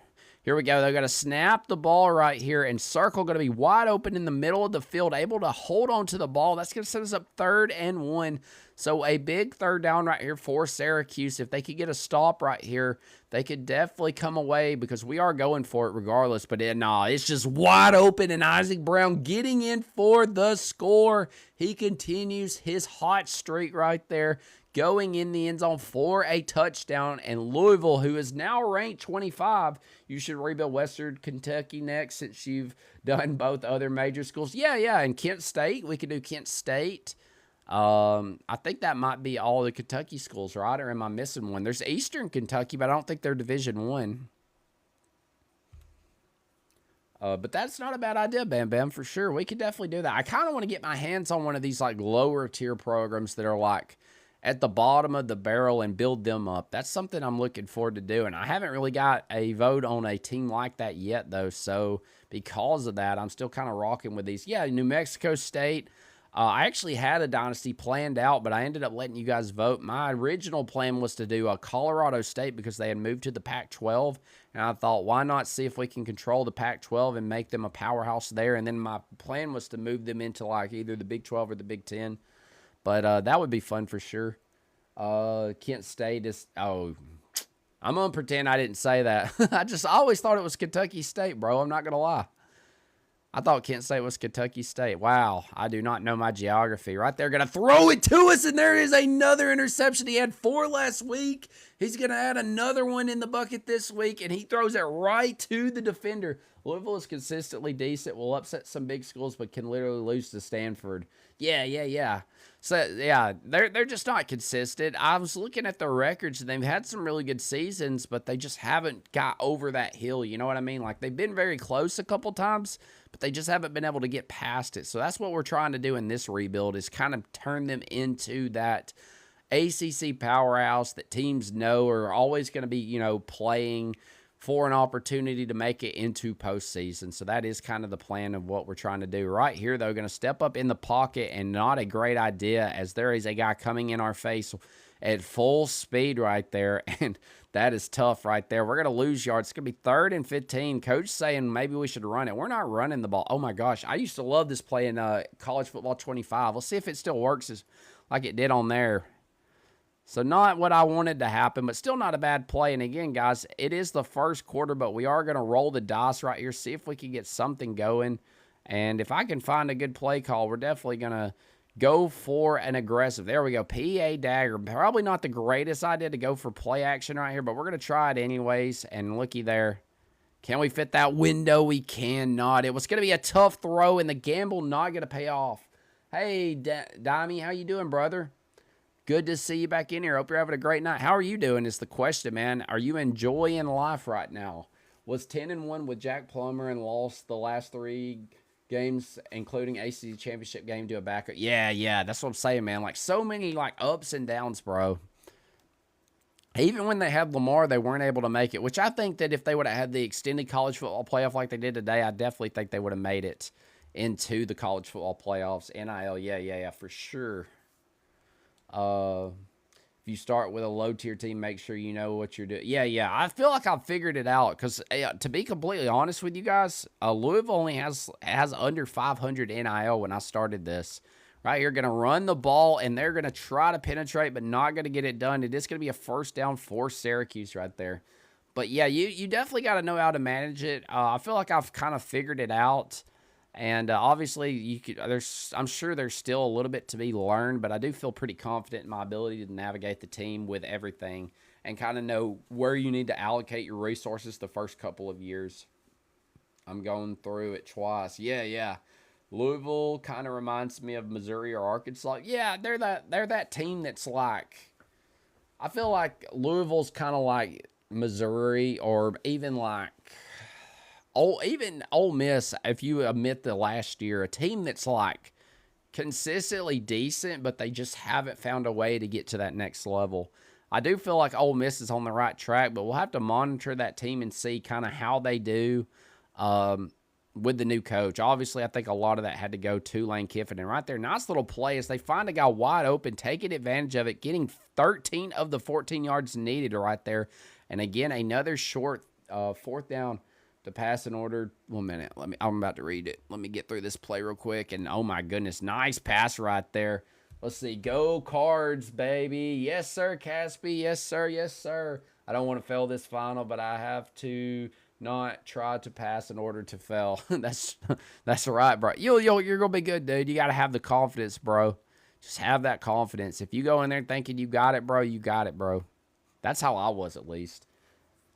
Here we go. They're going to snap the ball right here, and circle going to be wide open in the middle of the field, able to hold on to the ball. That's going to set us up 3rd and 1. So a big 3rd down right here for Syracuse. If they could get a stop right here, they could definitely come away because we are going for it regardless. But it's just wide open, and Isaac Brown getting in for the score. He continues his hot streak right there, going in the end zone for a touchdown. And Louisville, who is now ranked 25, you should rebuild Western Kentucky next since you've done both other major schools. Yeah, and Kent State, we could do Kent State. I think that might be all the Kentucky schools, right? Or am I missing one? There's Eastern Kentucky, but I don't think they're Division I. But that's not a bad idea, Bam Bam, for sure. We could definitely do that. I kind of want to get my hands on one of these like lower tier programs that are like at the bottom of the barrel and build them up. That's something I'm looking forward to doing. I haven't really got a vote on a team like that yet, though. So because of that, I'm still kind of rocking with these. Yeah, New Mexico State. I actually had a dynasty planned out, but I ended up letting you guys vote. My original plan was to do a Colorado State because they had moved to the Pac-12, and I thought, why not see if we can control the Pac-12 and make them a powerhouse there? And then my plan was to move them into like either the Big 12 or the Big 10, but that would be fun for sure. Kent State is, I'm going to pretend I didn't say that. I always thought it was Kentucky State, bro. I'm not going to lie. I thought Kent State was Kentucky State. Wow, I do not know my geography. Right there, going to throw it to us, and there is another interception. He had 4 last week. He's going to add another one in the bucket this week, and he throws it right to the defender. Louisville is consistently decent. Will upset some big schools, but can literally lose to Stanford. Yeah. So, yeah, they're just not consistent. I was looking at their records, and they've had some really good seasons, but they just haven't got over that hill. You know what I mean? Like, they've been very close a couple times, but they just haven't been able to get past it. So that's what we're trying to do in this rebuild, is kind of turn them into that ACC powerhouse that teams know are always going to be, playing for an opportunity to make it into postseason. So that is kind of the plan of what we're trying to do. Right here, though, going to step up in the pocket, and not a great idea, as there is a guy coming in our face at full speed right there, and that is tough right there. We're going to lose yards. It's going to be 3rd and 15. Coach saying maybe we should run it. We're not running the ball. Oh, my gosh. I used to love this play in College Football 25. Let's see if it still works like it did on there. So not what I wanted to happen, but still not a bad play. And again, guys, it is the first quarter, but we are going to roll the dice right here, see if we can get something going. And if I can find a good play call, we're definitely going to go for an aggressive. There we go, PA dagger. Probably not the greatest idea to go for play action right here, but we're going to try it anyways. And looky there. Can we fit that window? We cannot. It was going to be a tough throw, and the gamble not going to pay off. Hey, Dimey, how you doing, brother? Good to see you back in here. Hope you're having a great night. How are you doing is the question, man. Are you enjoying life right now? Was 10-1 with Jack Plummer and lost the last 3 games, including ACC championship game, to a backup. Yeah, that's what I'm saying, man. Like, so many, like, ups and downs, bro. Even when they had Lamar, they weren't able to make it, which I think that if they would have had the extended college football playoff like they did today, I definitely think they would have made it into the college football playoffs. NIL, yeah, for sure. If you start with a low-tier team, make sure you know what you're doing. Yeah. I feel like I've figured it out because, to be completely honest with you guys, Louisville only has under 500 NIL when I started this. Right here, going to run the ball, and they're going to try to penetrate, but not going to get it done. It is going to be a first down for Syracuse right there. But yeah, you definitely got to know how to manage it. I feel like I've kind of figured it out, and obviously you could. I'm sure there's still a little bit to be learned, but I do feel pretty confident in my ability to navigate the team with everything and kind of know where you need to allocate your resources the first couple of years. I'm going through it twice. Yeah, yeah. Louisville kind of reminds me of Missouri or Arkansas. Yeah, they're that team that's like, I feel like Louisville's kind of like Missouri, or even like even Ole Miss. If you admit the last year, a team that's like consistently decent, but they just haven't found a way to get to that next level. I do feel like Ole Miss is on the right track, but we'll have to monitor that team and see kind of how they do with the new coach. Obviously, I think a lot of that had to go to Lane Kiffin. And right there, nice little play as they find a guy wide open, taking advantage of it, getting 13 of the 14 yards needed right there. And again, another short fourth down to pass in order. 1 minute. I'm about to read it. Let me get through this play real quick. And oh my goodness, nice pass right there. Let's see. Go Cards, baby. Yes, sir, Caspi. Yes, sir. Yes, sir. I don't want to fail this final, but I have to not try to pass in order to fail. That's right, bro. You're gonna be good, dude. You gotta have the confidence, bro. Just have that confidence. If you go in there thinking you got it, bro, you got it, bro. That's how I was, at least.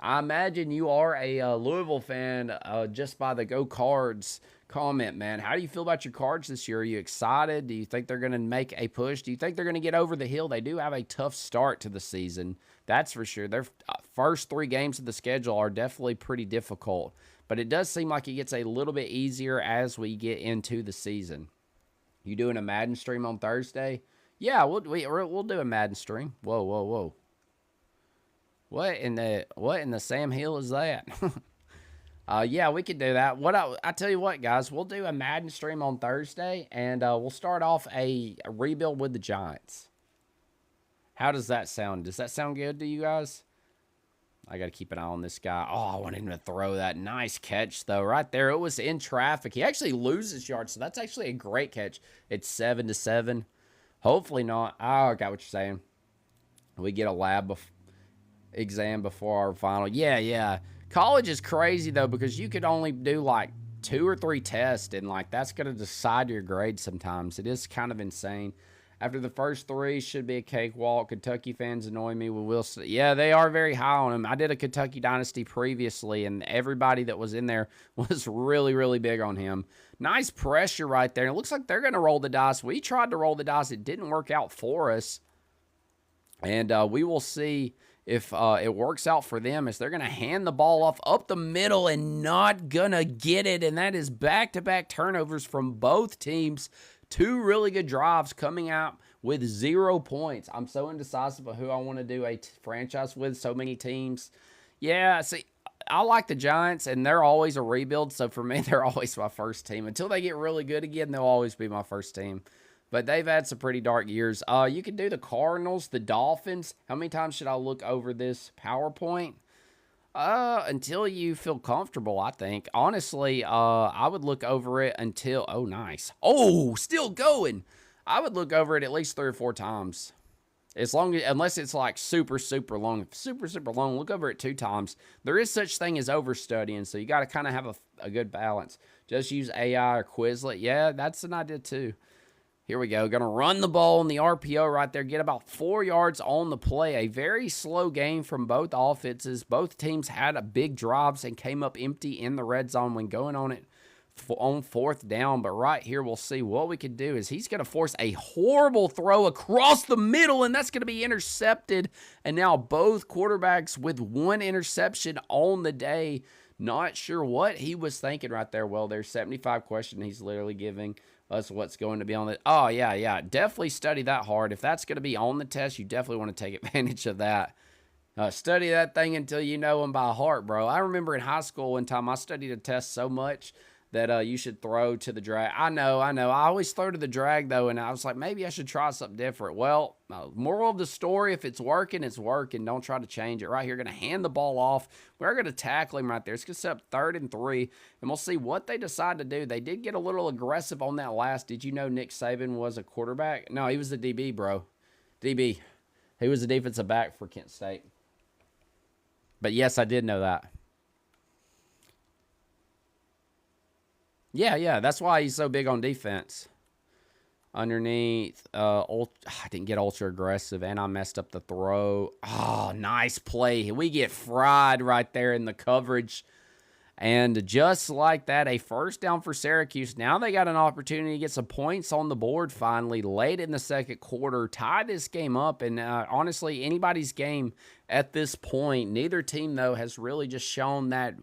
I imagine you are a Louisville fan just by the Go Cards comment, man. How do you feel about your Cards this year? Are you excited? Do you think they're going to make a push? Do you think they're going to get over the hill? They do have a tough start to the season. That's for sure. Their first 3 games of the schedule are definitely pretty difficult, but it does seem like it gets a little bit easier as we get into the season. You doing a Madden stream on Thursday? Yeah, we'll do a Madden stream. Whoa, whoa, whoa. What in the Sam Hill is that? Yeah, we could do that. I tell you what, guys, we'll do a Madden stream on Thursday, and we'll start off a rebuild with the Giants. How does that sound? Does that sound good to you guys? I got to keep an eye on this guy. Oh, I want him to throw that. Nice catch, though, right there. It was in traffic. He actually loses yards, so that's actually a great catch. It's 7-7. Hopefully not. Oh, I got what you're saying. We get a lab exam before our final. Yeah. College is crazy, though, because you could only do, like, 2 or 3 tests, and, like, that's going to decide your grade sometimes. It is kind of insane. After the first 3, should be a cakewalk. Kentucky fans annoy me with Wilson. Yeah, they are very high on him. I did a Kentucky Dynasty previously, and everybody that was in there was really, really big on him. Nice pressure right there. It looks like they're going to roll the dice. We tried to roll the dice. It didn't work out for us. And we will see if it works out for them, as they're going to hand the ball off up the middle and not going to get it. And that is back-to-back turnovers from both teams. 2 really good drives coming out with 0 points. I'm so indecisive of who I want to do a franchise with. So many teams. Yeah, see, I like the Giants, and they're always a rebuild. So for me, they're always my first team. Until they get really good again, they'll always be my first team. But they've had some pretty dark years. You can do the Cardinals, the Dolphins. How many times should I look over this PowerPoint? Until you feel comfortable, I think. Honestly, I would look over it until... Oh, nice. Oh, still going. I would look over it at least 3 or 4 times. Unless it's like super, super long. Super, super long, look over it 2 times. There is such thing as overstudying, so you got to kind of have a good balance. Just use AI or Quizlet. Yeah, that's an idea too. Here we go. Going to run the ball in the RPO right there. Get about 4 yards on the play. A very slow game from both offenses. Both teams had big drives and came up empty in the red zone when going on it on 4th down. But right here, we'll see what we can do. Is he's going to force a horrible throw across the middle, and that's going to be intercepted. And now both quarterbacks with 1 interception on the day. Not sure what he was thinking right there. Well, there's 75 question he's literally giving us what's going to be on it. Oh, yeah. Definitely study that hard. If that's going to be on the test, you definitely want to take advantage of that. Study that thing until you know them by heart, bro. I remember in high school one time I studied a test so much that you should throw to the drag. I know. I always throw to the drag, though, and I was like, maybe I should try something different. Well, moral of the story, if it's working, it's working. Don't try to change it. Right here, going to hand the ball off. We're going to tackle him right there. It's going to set up 3rd and 3, and we'll see what they decide to do. They did get a little aggressive on that last. Did you know Nick Saban was a quarterback? No, he was the DB, bro. DB. He was the defensive back for Kent State. But yes, I did know that. Yeah. That's why he's so big on defense. Underneath, I didn't get ultra aggressive, and I messed up the throw. Oh, nice play. We get fried right there in the coverage. And just like that, a first down for Syracuse. Now they got an opportunity to get some points on the board finally late in the second quarter, tie this game up. And honestly, anybody's game at this point. Neither team, though, has really just shown that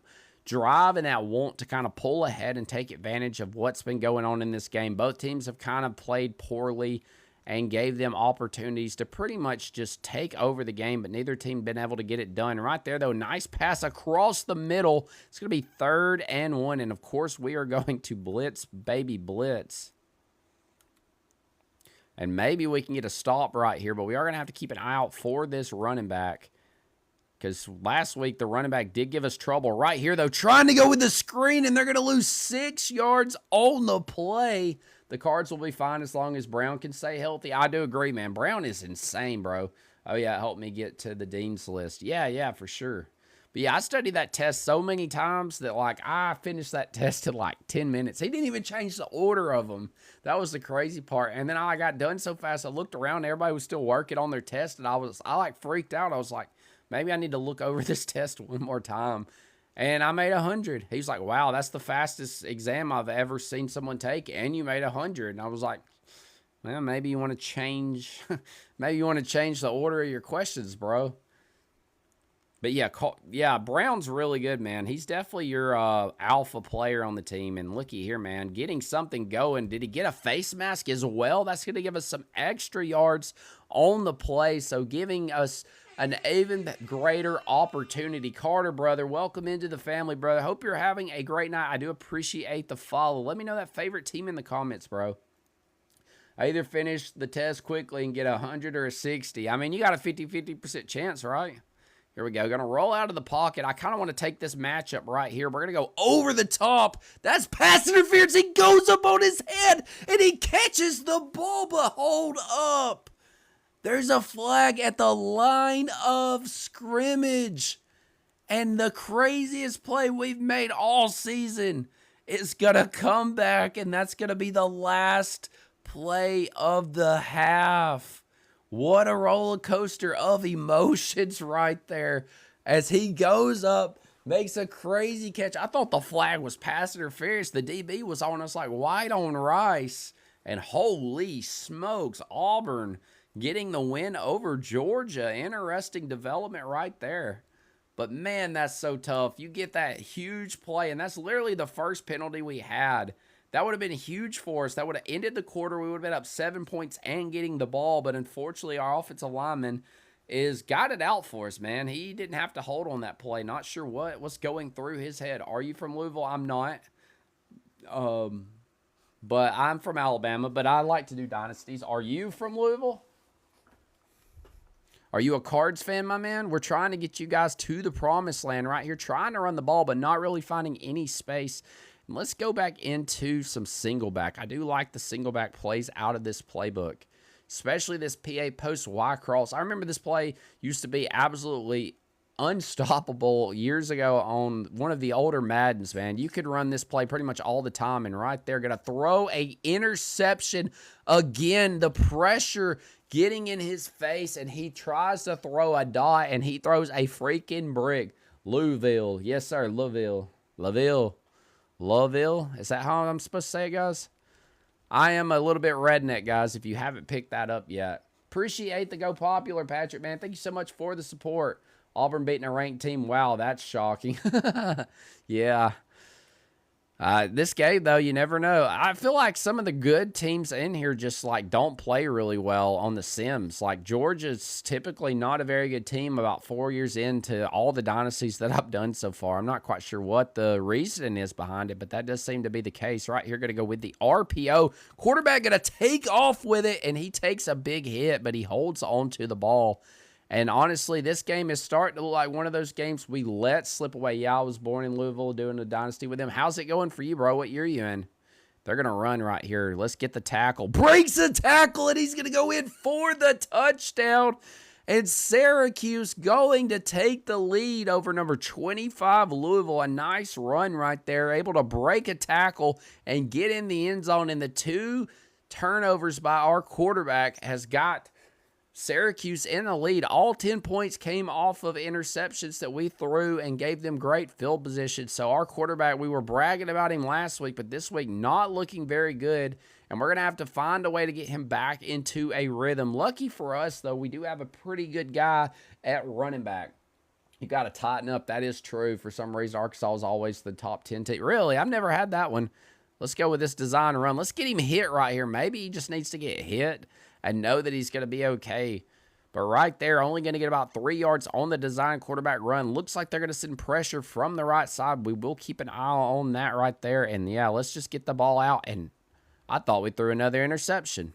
drive and that want to kind of pull ahead and take advantage of what's been going on in this game. Both teams have kind of played poorly and gave them opportunities to pretty much just take over the game, but neither team been able to get it done. Right there, though, nice pass across the middle. It's going to be 3rd and 1, and of course we are going to blitz, baby blitz. And maybe we can get a stop right here, but we are going to have to keep an eye out for this running back, because last week the running back did give us trouble. Right here, though, trying to go with the screen, and they're going to lose 6 yards on the play. The Cards will be fine as long as Brown can stay healthy. I do agree, man. Brown is insane, bro. Oh, yeah, it helped me get to the Dean's List. Yeah, for sure. But, yeah, I studied that test so many times that, like, I finished that test in, like, 10 minutes. He didn't even change the order of them. That was the crazy part. And then I got done so fast, I looked around. Everybody was still working on their test, and I like, freaked out. I was like, maybe I need to look over this test one more time. And I made 100. He's like, wow, that's the fastest exam I've ever seen someone take. And you made 100. And I was like, well, maybe you want to change. Maybe you want to change the order of your questions, bro. But yeah, Brown's really good, man. He's definitely your alpha player on the team. And looky here, man, getting something going. Did he get a face mask as well? That's going to give us some extra yards on the play. So giving us an even greater opportunity. Carter, brother, welcome into the family, brother. Hope you're having a great night. I do appreciate the follow. Let me know that favorite team in the comments, bro. I either finish the test quickly and get 100 or a 60. I mean, you got a 50% chance, right? Here we go. Going to roll out of the pocket. I kind of want to take this matchup right here. We're going to go over the top. That's pass interference. He goes up on his head, and he catches the ball, but hold up. There's a flag at the line of scrimmage. And the craziest play we've made all season is going to come back, and that's going to be the last play of the half. What a roller coaster of emotions right there as he goes up, makes a crazy catch. I thought the flag was pass interference. The DB was on us like white on rice. And holy smokes, Auburn getting the win over Georgia. Interesting development right there. But, man, that's so tough. You get that huge play, and that's literally the first penalty we had. That would have been huge for us. That would have ended the quarter. We would have been up 7 points and getting the ball. But, unfortunately, our offensive lineman got it out for us, man. He didn't have to hold on that play. Not sure what's going through his head. Are you from Louisville? I'm not. But I'm from Alabama, but I like to do dynasties. Are you from Louisville? Are you a Cards fan, my man? We're trying to get you guys to the promised land right here, trying to run the ball, but not really finding any space. And let's go back into some single back. I do like the single back plays out of this playbook, especially this PA post Y cross. I remember this play used to be absolutely unstoppable years ago on one of the older Maddens, man. You could run this play pretty much all the time, and right there, going to throw a interception again. The pressure getting in his face, and he tries to throw a dot, and he throws a freaking brick. Louisville. Yes, sir, Louisville. Louisville. Is that how I'm supposed to say it, guys? I am a little bit redneck, guys, if you haven't picked that up yet. Appreciate the Go Popular, Patrick, man. Thank you so much for the support. Auburn beating a ranked team. Wow, that's shocking. Yeah. This game, though, you never know. I feel like some of the good teams in here just, like, don't play really well on the Sims. Like, Georgia's typically not a very good team about 4 years into all the dynasties that I've done so far. I'm not quite sure what the reason is behind it, but that does seem to be the case. Right here, going to go with the RPO. Quarterback going to take off with it, and he takes a big hit, but he holds on to the ball. And honestly, this game is starting to look like one of those games we let slip away. Yeah, I was born in Louisville doing a dynasty with them. How's it going for you, bro? What year are you in? They're going to run right here. Let's get the tackle. Breaks the tackle, and he's going to go in for the touchdown. And Syracuse going to take the lead over number 25, Louisville. A nice run right there, able to break a tackle and get in the end zone. And the 2 turnovers by our quarterback has got Syracuse in the lead. All 10 points came off of interceptions that we threw and gave them great field position. So our quarterback, we were bragging about him last week, but this week not looking very good. And we're going to have to find a way to get him back into a rhythm. Lucky for us, though, we do have a pretty good guy at running back. You got to tighten up. That is true. For some reason, Arkansas is always the top 10 team. Really, I've never had that one. Let's go with this design run. Let's get him hit right here. Maybe he just needs to get hit and know that he's going to be okay. But right there, only going to get about 3 yards on the design quarterback run. Looks like they're going to send pressure from the right side. We will keep an eye on that right there. And, yeah, let's just get the ball out. And I thought we threw another interception.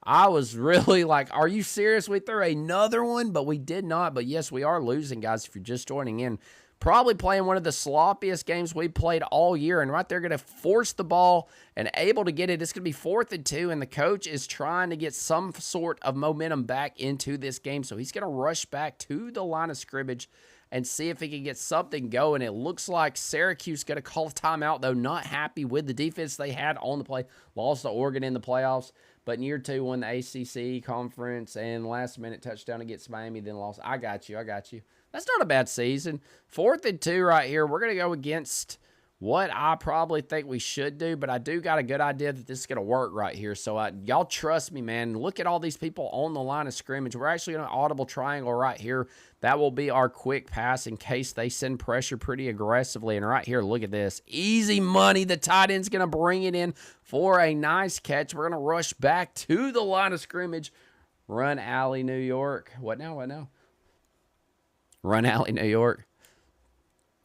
I was really like, are you serious? We threw another one, but we did not. But, yes, we are losing, guys, if you're just joining in. Probably playing one of the sloppiest games we played all year. And right there, going to force the ball and able to get it. It's going to be 4th and 2, and the coach is trying to get some sort of momentum back into this game. So he's going to rush back to the line of scrimmage and see if he can get something going. It looks like Syracuse going to call a timeout, though not happy with the defense they had on the play. Lost to Oregon in the playoffs, but in year 2 won the ACC conference and last-minute touchdown against Miami, then lost. I got you. That's not a bad season. 4th and 2 right here. We're going to go against what I probably think we should do, but I do got a good idea that this is going to work right here. So y'all trust me, man. Look at all these people on the line of scrimmage. We're actually going to audible triangle right here. That will be our quick pass in case they send pressure pretty aggressively. And right here, look at this. Easy money. The tight end's going to bring it in for a nice catch. We're going to rush back to the line of scrimmage. Run alley, New York. What now? Run alley, New York.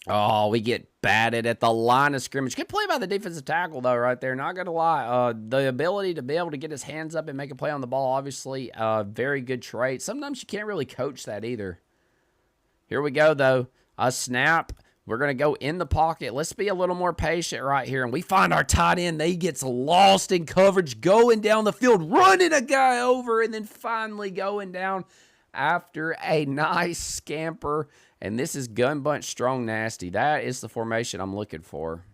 Oh, we get batted at the line of scrimmage. Good play by the defensive tackle, though, right there. Not going to lie. The ability to be able to get his hands up and make a play on the ball, obviously, very good trait. Sometimes you can't really coach that either. Here we go, though. A snap. We're going to go in the pocket. Let's be a little more patient right here. And we find our tight end. They gets lost in coverage, going down the field, running a guy over, and then finally going down after a nice scamper. And this is gun bunch strong nasty. That is the formation I'm looking for.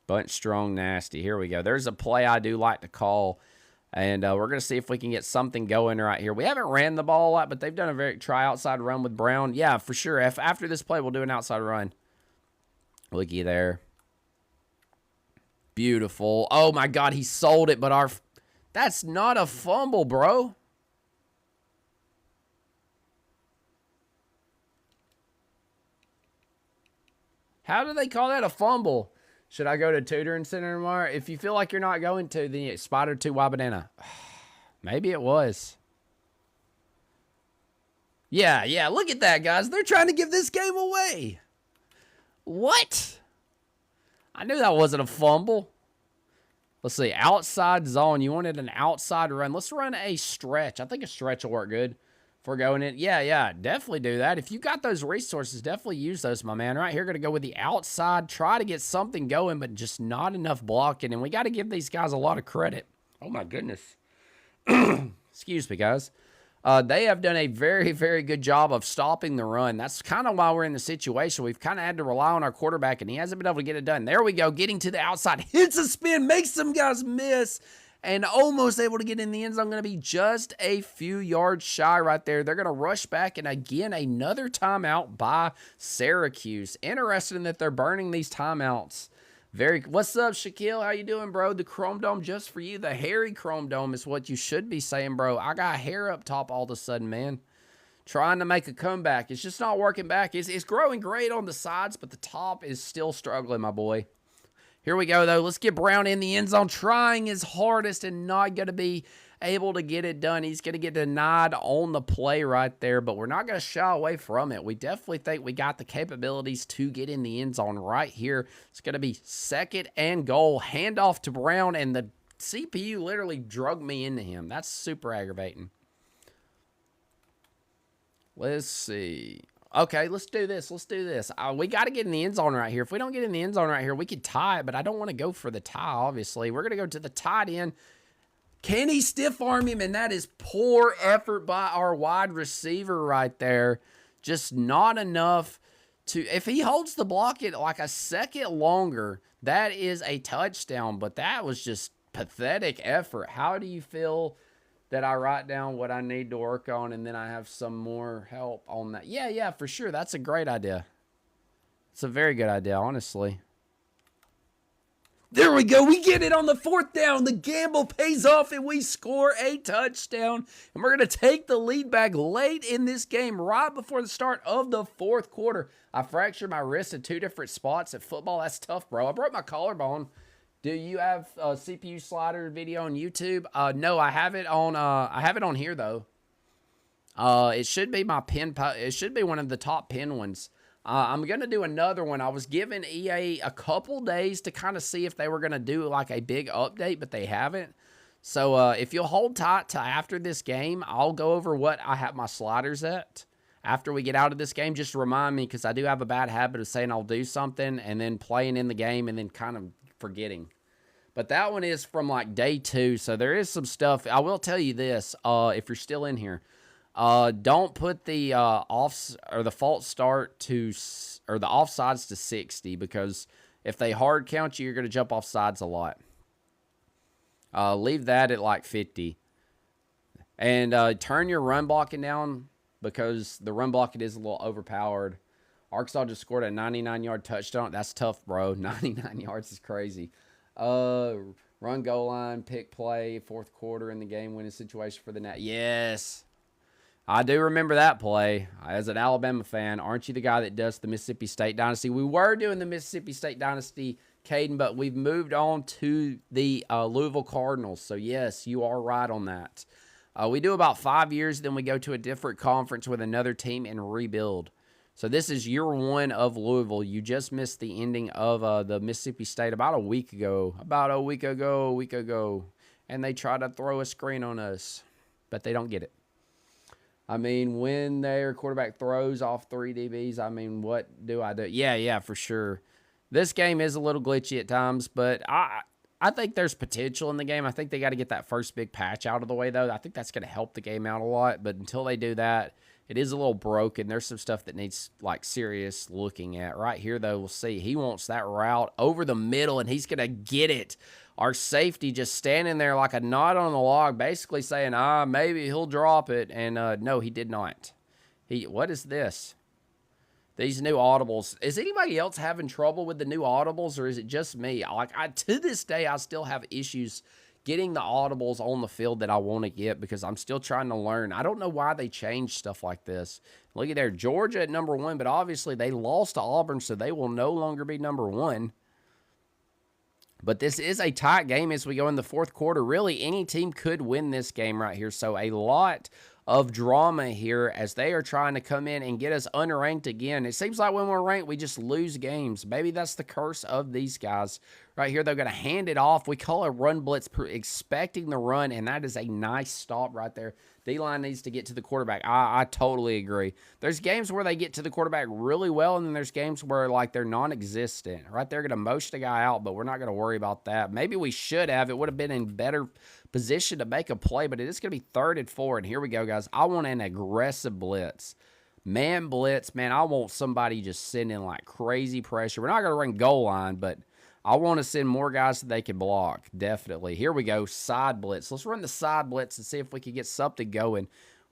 Bunch strong nasty. Here we go. There's a play I do like to call. And we're going to see if we can get something going right here. We haven't ran the ball a lot, but they've done a very try outside run with Brown. Yeah, for sure. After this play, we'll do an outside run. Looky there. Beautiful. Oh, my God. He sold it, but that's not a fumble, bro. How do they call that a fumble? Should I go to tutoring center tomorrow? If you feel like you're not going to, then you spider to Wabanana. Maybe it was. Yeah. Look at that, guys. They're trying to give this game away. What? I knew that wasn't a fumble. Let's see. Outside zone. You wanted an outside run. Let's run a stretch. I think a stretch will work good. If we're going in, yeah, definitely do that. If you got those resources, definitely use those, my man. Right here, going to go with the outside, try to get something going, but just not enough blocking. And we got to give these guys a lot of credit. Oh, my goodness. Excuse me, guys. They have done a very, very good job of stopping the run. That's kind of why we're in the situation. We've kind of had to rely on our quarterback, and he hasn't been able to get it done. There we go, getting to the outside. Hits a spin, makes some guys miss. And almost able to get in the end zone. Going to be just a few yards shy right there. They're going to rush back. And again, another timeout by Syracuse. Interesting that they're burning these timeouts. What's up, Shaquille? How you doing, bro? The Chrome Dome just for you. The hairy Chrome Dome is what you should be saying, bro. I got hair up top all of a sudden, man. Trying to make a comeback. It's just not working back. It's growing great on the sides, but the top is still struggling, my boy. Here we go, though. Let's get Brown in the end zone, trying his hardest and not going to be able to get it done. He's going to get denied on the play right there, but we're not going to shy away from it. We definitely think we got the capabilities to get in the end zone right here. It's going to be 2nd and goal. Handoff to Brown, and the CPU literally drug me into him. That's super aggravating. Let's see. Okay, let's do this. We got to get in the end zone right here. If we don't get in the end zone right here, we could tie it, but I don't want to go for the tie, obviously. We're going to go to the tight end. Can he stiff arm him? And that is poor effort by our wide receiver right there. Just not enough to, if he holds the block it like a second longer, that is a touchdown. But that was just pathetic effort. How do you feel that I write down what I need to work on and then I have some more help on that? Yeah, for sure. That's a great idea. It's a very good idea, honestly. There we go. We get it on the 4th down. The gamble pays off, and we score a touchdown. And we're going to take the lead back late in this game, right before the start of the 4th quarter. I fractured my wrist in 2 different spots at football. That's tough, bro. I broke my collarbone. Do you have a CPU slider video on YouTube? No, I have it on here though. It should be my pin. It should be one of the top pin ones. I'm going to do another one. I was giving EA a couple days to kind of see if they were going to do like a big update, but they haven't. So if you'll hold tight to after this game, I'll go over what I have my sliders at. After we get out of this game, just remind me, because I do have a bad habit of saying I'll do something and then playing in the game and then kind of forgetting. But that one is from like day 2, so there is some stuff. I will tell you this, if you're still in here. Don't put the the false start to, or the offsides to 60, because if they hard count you, you're going to jump off sides a lot. Leave that at like 50. And turn your run blocking down, because the run blocking is a little overpowered. Arkansas just scored a 99-yard touchdown. That's tough, bro. 99 yards is crazy. Run goal line, pick play, 4th quarter in the game-winning situation for the Nat. Yes. I do remember that play. As an Alabama fan, aren't you the guy that does the Mississippi State Dynasty? We were doing the Mississippi State Dynasty, Caden, but we've moved on to the Louisville Cardinals. So, yes, you are right on that. We do about 5 years, then we go to a different conference with another team and rebuild. So, this is year 1 of Louisville. You just missed the ending of the Mississippi State about a week ago. And they try to throw a screen on us, but they don't get it. I mean, when their quarterback throws off 3 DBs, I mean, what do I do? Yeah, for sure. This game is a little glitchy at times, but I think there's potential in the game. I think they got to get that first big patch out of the way, though. I think that's going to help the game out a lot, but until they do that, it is a little broken. There's some stuff that needs, like, serious looking at. Right here, though, we'll see. He wants that route over the middle, and he's going to get it. Our safety just standing there like a knot on the log, basically saying, maybe he'll drop it. And no, he did not. What is this? These new audibles. Is anybody else having trouble with the new audibles, or is it just me? To this day, I still have issues getting the audibles on the field that I want to get, because I'm still trying to learn. I don't know why they changed stuff like this. Look at there, Georgia at number 1, but obviously they lost to Auburn, so they will no longer be number 1. But this is a tight game as we go in the 4th quarter. Really, any team could win this game right here. So a lot of drama here as they are trying to come in and get us unranked again. It seems like when we're ranked, we just lose games. Maybe that's the curse of these guys. Right here, they're going to hand it off. We call a run blitz, expecting the run, and that is a nice stop right there. D-line needs to get to the quarterback. I totally agree. There's games where they get to the quarterback really well, and then there's games where, like, they're non-existent. Right, they're going to motion a guy out, but we're not going to worry about that. Maybe we should have. It would have been in better position to make a play, but it is going to be 3rd and 4, and here we go, guys. I want an aggressive blitz. Man blitz, man, I want somebody just sending, like, crazy pressure. We're not going to run goal line, but I want to send more guys that they can block, definitely. Here we go, side blitz. Let's run the side blitz and see if we can get something going.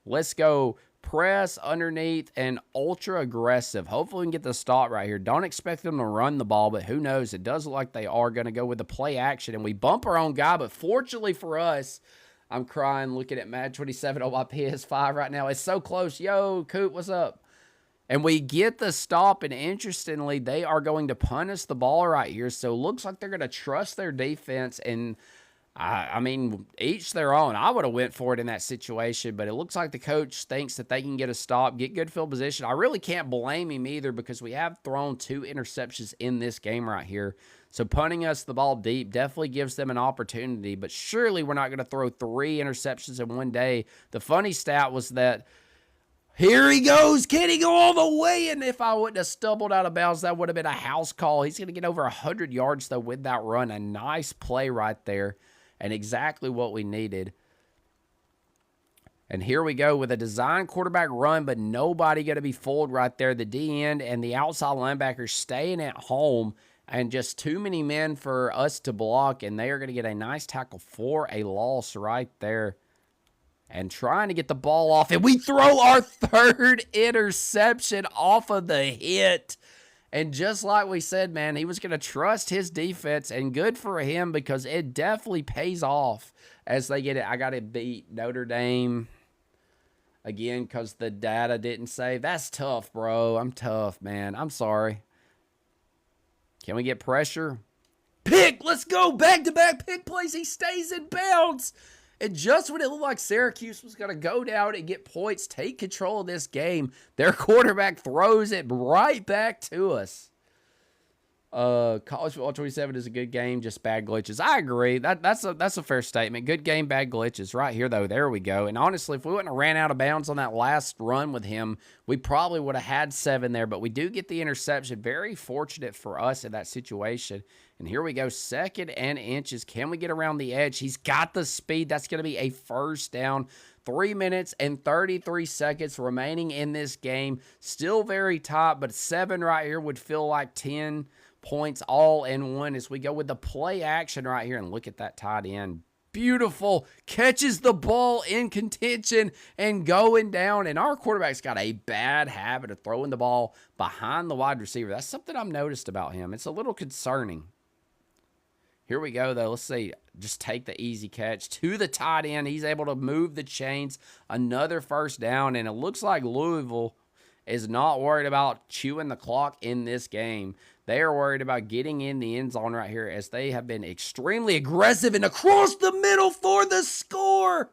Let's go press underneath and ultra aggressive. Hopefully we can get the stop right here. Don't expect them to run the ball, but who knows? It does look like they are going to go with the play action, and we bump our own guy, but fortunately for us, I'm crying looking at Mad 27 on my PS5 right now. It's so close. Yo, Coop, what's up? And we get the stop, and interestingly, they are going to punt us the ball right here. So it looks like they're going to trust their defense, and I mean, each their own. I would have went for it in that situation, but it looks like the coach thinks that they can get a stop, get good field position. I really can't blame him either, because we have thrown 2 interceptions in this game right here. So punting us the ball deep definitely gives them an opportunity, but surely we're not going to throw 3 interceptions in one day. The funny stat was that here he goes. Can he go all the way? And if I wouldn't have stumbled out of bounds, that would have been a house call. He's going to get over 100 yards, though, with that run. A nice play right there. and exactly what we needed. And here we go with a design quarterback run, but nobody going to be fooled right there. The D end and the outside linebackers staying at home, and just too many men for us to block, and they are going to get a nice tackle for a loss right there. And trying to get the ball off, and we throw our third interception off of the hit. And just like we said, man, he was going to trust his defense, and good for him because it definitely pays off as they get it. I got to beat Notre Dame again because the data didn't save. That's tough, bro. I'm tough, man. I'm sorry. Can we get pressure? Pick! Let's go! Back-to-back pick plays. He stays in bounds. And just when it looked like Syracuse was going to go down and get points, take control of this game, their quarterback throws it right back to us. College Football 27 is a good game, just bad glitches. I agree. That's a fair statement. Good game, bad glitches. Right here, though, there we go. And honestly, if we wouldn't have ran out of bounds on that last run with him, we probably would have had 7 there. But we do get the interception. Very fortunate for us in that situation. And here we go, 2nd and inches. Can we get around the edge? He's got the speed. That's going to be a first down. 3 minutes and 33 seconds remaining in this game. Still very tight, but 7 right here would feel like 10 points all in one as we go with the play action right here. And look at that tight end. Beautiful. Catches the ball in contention and going down. And our quarterback's got a bad habit of throwing the ball behind the wide receiver. That's something I've noticed about him. It's a little concerning. Here we go, though. Let's see. Just take the easy catch to the tight end. He's able to move the chains. Another first down, and it looks like Louisville is not worried about chewing the clock in this game. They are worried about getting in the end zone right here as they have been extremely aggressive and across the middle for the score.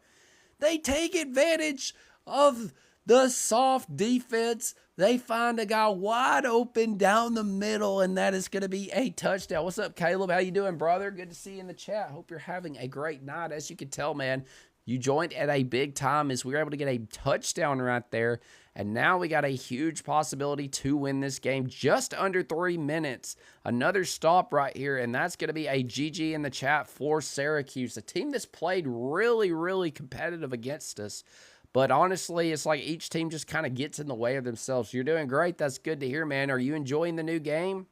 They take advantage of the soft defense. They find a guy wide open down the middle, and that is going to be a touchdown. What's up, Caleb? How you doing, brother? Good to see you in the chat. Hope you're having a great night. As you can tell, man, you joined at a big time as we were able to get a touchdown right there, and now we got a huge possibility to win this game just under 3 minutes. Another stop right here, and that's going to be a GG in the chat for Syracuse, a team that's played really, really competitive against us. But honestly, it's like each team just kind of gets in the way of themselves. You're doing great. That's good to hear, man. Are you enjoying the new game?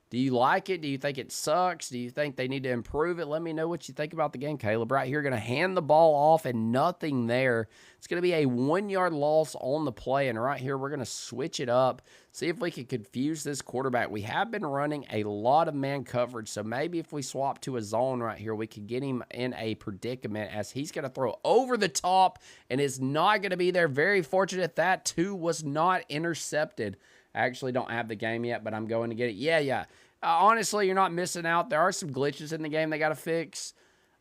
Do you like it? Do you think it sucks? Do you think they need to improve it? Let me know what you think about the game, Caleb. Right here, going to hand the ball off and nothing there. It's going to be a 1-yard loss on the play. And right here, we're going to switch it up. See if we can confuse this quarterback. We have been running a lot of man coverage. So maybe if we swap to a zone right here, we could get him in a predicament as he's going to throw over the top and is not going to be there. Very fortunate that too was not intercepted. I actually don't have the game yet, but I'm going to get it. Yeah. Honestly, you're not missing out. There are some glitches in the game they got to fix.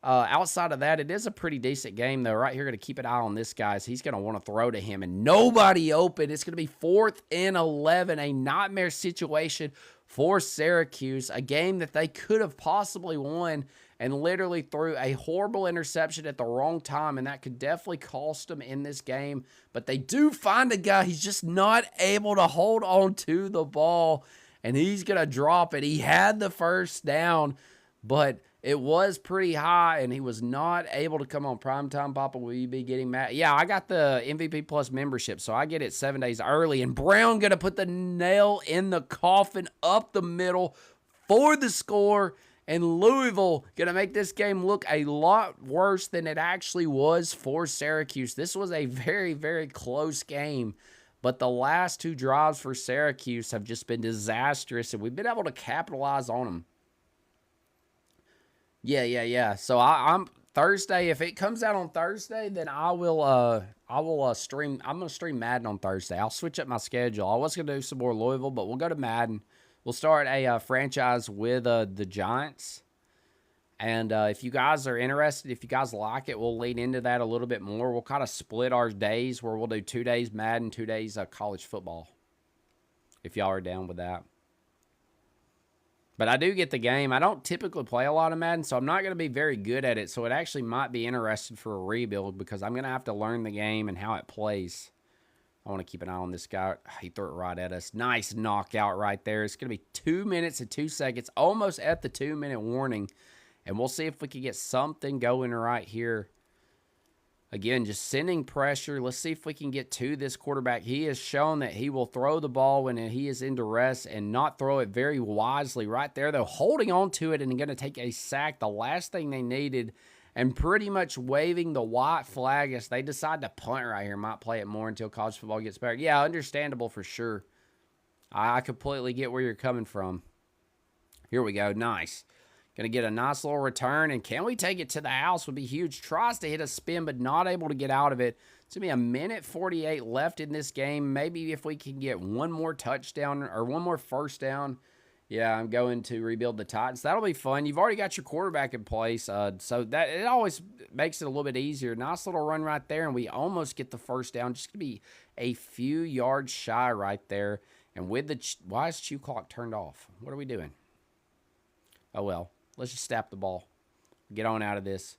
Outside of that, it is a pretty decent game, though. Right here, going to keep an eye on this guy. He's going to want to throw to him, and nobody open. It's going to be 4th and 11, a nightmare situation for Syracuse, a game that they could have possibly won and literally threw a horrible interception at the wrong time, and that could definitely cost them in this game. But they do find a guy. He's just not able to hold on to the ball, and he's going to drop it. He had the first down, but it was pretty high, and he was not able to come on primetime. Papa, will you be getting mad? Yeah, I got the MVP Plus membership, so I get it 7 days early. And Brown going to put the nail in the coffin up the middle for the score. And Louisville going to make this game look a lot worse than it actually was for Syracuse. This was a very, very close game. But the last 2 drives for Syracuse have just been disastrous, and we've been able to capitalize on them. Yeah. So I'm Thursday. If it comes out on Thursday, then I will stream. I'm gonna stream Madden on Thursday. I'll switch up my schedule. I was gonna do some more Louisville, but we'll go to Madden. We'll start a franchise with the Giants. And if you guys are interested, if you guys like it, we'll lead into that a little bit more. We'll kind of split our days where we'll do 2 days Madden, 2 days college football. If y'all are down with that. But I do get the game. I don't typically play a lot of Madden, so I'm not going to be very good at it. So it actually might be interesting for a rebuild because I'm going to have to learn the game and how it plays. I want to keep an eye on this guy. He threw it right at us. Nice knockout right there. It's going to be 2 minutes and 2 seconds, almost at the 2-minute warning. And we'll see if we can get something going right here. Again, just sending pressure. Let's see if we can get to this quarterback. He has shown that he will throw the ball when he is in duress and not throw it very wisely. Right there, though, holding on to it and going to take a sack. The last thing they needed, and pretty much waving the white flag as they decide to punt right here. Might play it more until college football gets better. Yeah, understandable for sure. I completely get where you're coming from. Here we go. Nice. Going to get a nice little return, and can we take it to the house would be huge. Tries to hit a spin, but not able to get out of it. It's going to be a minute 48 left in this game. Maybe if we can get one more touchdown or one more first down. Yeah, I'm going to rebuild the Titans. That'll be fun. You've already got your quarterback in place, so that it always makes it a little bit easier. Nice little run right there, and we almost get the first down. Just going to be a few yards shy right there. And with the why is chew clock turned off? What are we doing? Oh, well. Let's just snap the ball. Get on out of this.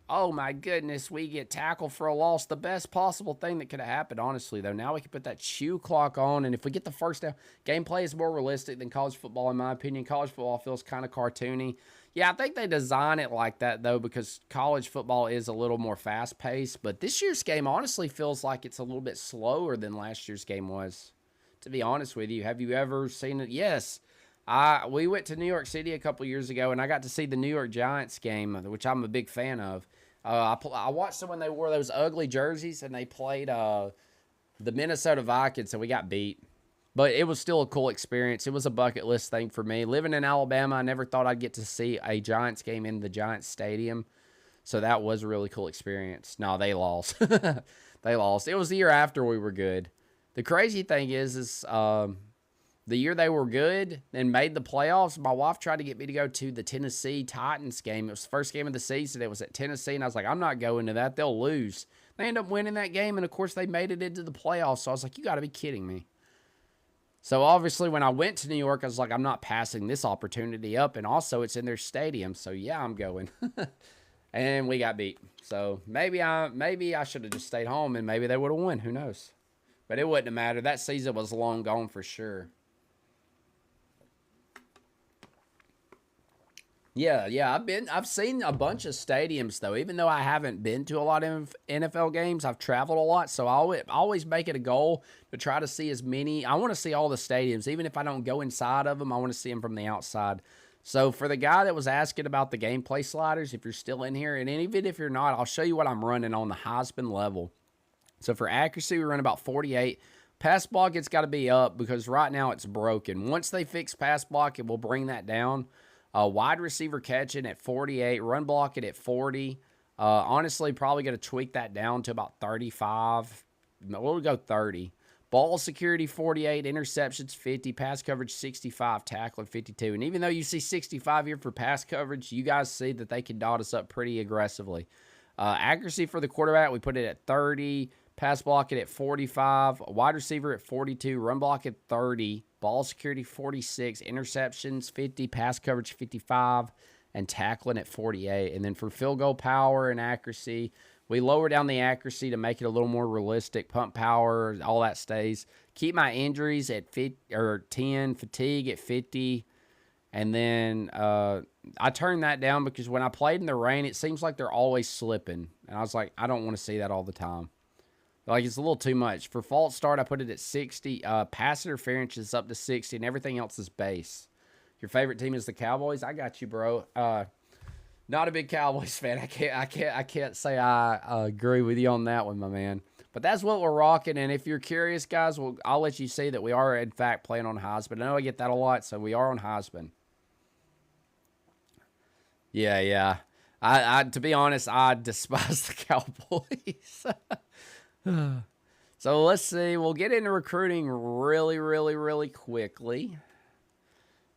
Oh, my goodness. We get tackled for a loss. The best possible thing that could have happened, honestly, though. Now we can put that chew clock on, and if we get the first down, gameplay is more realistic than college football, in my opinion. College football feels kind of cartoony. Yeah, I think they design it like that, though, because college football is a little more fast-paced. But this year's game honestly feels like it's a little bit slower than last year's game was, to be honest with you. Have you ever seen it? Yes. We went to New York City a couple years ago, and I got to see the New York Giants game, which I'm a big fan of. I watched them when they wore those ugly jerseys, and they played the Minnesota Vikings, and we got beat. But it was still a cool experience. It was a bucket list thing for me. Living in Alabama, I never thought I'd get to see a Giants game in the Giants Stadium. So that was a really cool experience. No, they lost. They lost. It was the year after we were good. The crazy thing is the year they were good and made the playoffs, my wife tried to get me to go to the Tennessee Titans game. It was the first game of the season. It was at Tennessee, and I was like, I'm not going to that. They'll lose. They ended up winning that game, and, of course, they made it into the playoffs. So I was like, you got to be kidding me. So, obviously, when I went to New York, I was like, I'm not passing this opportunity up, and also it's in their stadium. So, yeah, I'm going. And we got beat. So, maybe I should have just stayed home, and maybe they would have won. Who knows? But it wouldn't have mattered. That season was long gone for sure. Yeah, I've seen a bunch of stadiums though. Even though I haven't been to a lot of NFL games, I've traveled a lot, so I always make it a goal to try to see as many. I want to see all the stadiums, even if I don't go inside of them. I want to see them from the outside. So for the guy that was asking about the gameplay sliders, if you're still in here, and even if you're not, I'll show you what I'm running on the Heisman level. So for accuracy, we run about 48. Pass block, it's got to be up because right now it's broken. Once they fix pass block, it will bring that down. Wide receiver catching at 48, run blocking at 40. Honestly, probably going to tweak that down to about 35. We'll go 30. Ball security 48, interceptions 50, pass coverage 65, tackling 52. And even though you see 65 here for pass coverage, you guys see that they can dot us up pretty aggressively. Accuracy for the quarterback, we put it at 30. Pass block it at 45, wide receiver at 42, run block at 30, ball security 46, interceptions 50, pass coverage 55, and tackling at 48. And then for field goal power and accuracy, we lower down the accuracy to make it a little more realistic. Pump power, all that stays. Keep my injuries at 10, fatigue at 50. And then I turned that down because when I played in the rain, it seems like they're always slipping. And I was like, I don't want to see that all the time. Like, it's a little too much. For false start, I put it at 60. Pass interference is up to 60, and everything else is base. Your favorite team is the Cowboys? I got you, bro. Not a big Cowboys fan. I can't say I agree with you on that one, my man. But that's what we're rocking, and if you're curious, guys, I'll let you see that we are, in fact, playing on Heisman. I know I get that a lot, so we are on Heisman. Yeah. I to be honest, I despise the Cowboys. So let's see. We'll get into recruiting really quickly.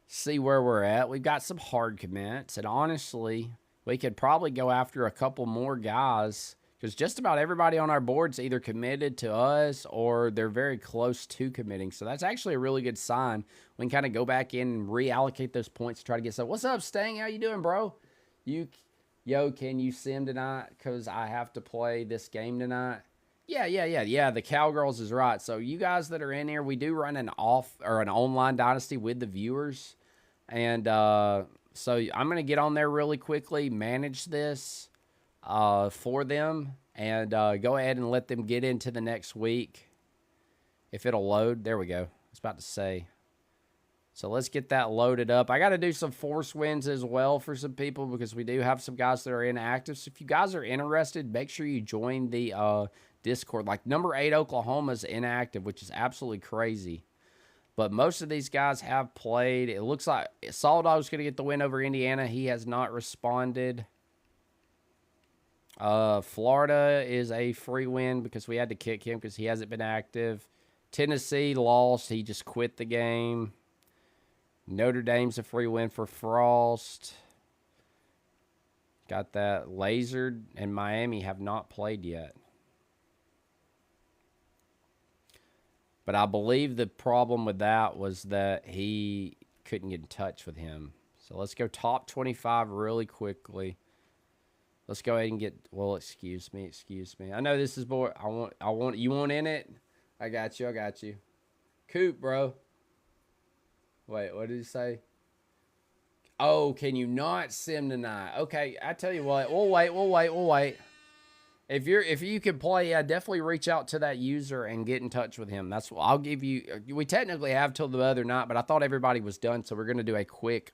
See where we're at. We've got some hard commits, and honestly, we could probably go after a couple more guys because just about everybody on our board's either committed to us or they're very close to committing. So that's actually a really good sign. We can kind of go back in and reallocate those points to try to get some. What's up, Stang? How you doing, bro? Yo, can you sim tonight? Because I have to play this game tonight. Yeah. The Cowgirls is right. So you guys that are in here, we do run an online dynasty with the viewers. And So I'm going to get on there really quickly, manage this for them, and go ahead and let them get into the next week. If it'll load. There we go. I was about to say. So let's get that loaded up. I got to do some force wins as well for some people because we do have some guys that are inactive. So if you guys are interested, make sure you join the Discord. Like number 8 Oklahoma's inactive, which is absolutely crazy. But most of these guys have played. It looks like Soldog's going to get the win over Indiana. He has not responded. Florida is a free win because we had to kick him because he hasn't been active. Tennessee lost. He just quit the game. Notre Dame's a free win for Frost. Got that. Lasered and Miami have not played yet. But I believe the problem with that was that he couldn't get in touch with him. So let's go top 25 really quickly. Let's go ahead and get, well, excuse me. I know this is boring. You want in it? I got you. Coop, bro. Wait, what did he say? Oh, can you not sim tonight? Okay, I tell you what, we'll wait. If you can play, yeah, definitely reach out to that user and get in touch with him. That's what I'll give you. We technically have till the other night, but I thought everybody was done, so we're gonna do a quick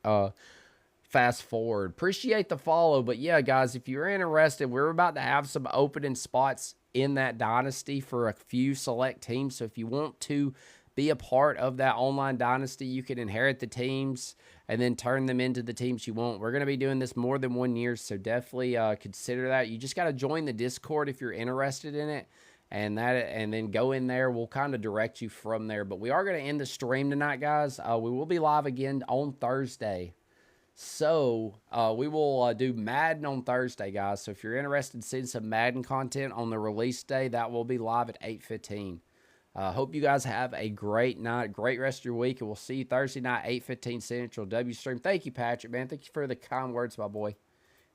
fast forward. Appreciate the follow, but yeah, guys, if you're interested, we're about to have some opening spots in that dynasty for a few select teams. So if you want to be a part of that online dynasty, you can inherit the teams and then turn them into the teams you want. We're going to be doing this more than 1 year, so definitely consider that. You just got to join the Discord if you're interested in it, and then go in there. We'll kind of direct you from there. But we are going to end the stream tonight, guys. We will be live again on Thursday. So we will do Madden on Thursday, guys. So if you're interested in seeing some Madden content on the release day, that will be live at 8:15. Hope you guys have a great night, great rest of your week, and we'll see you Thursday night, 8:15 Central, W Stream. Thank you, Patrick, man. Thank you for the kind words, my boy.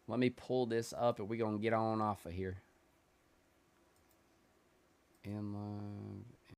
Let me pull this up, and we're going to get on off of here. Inline.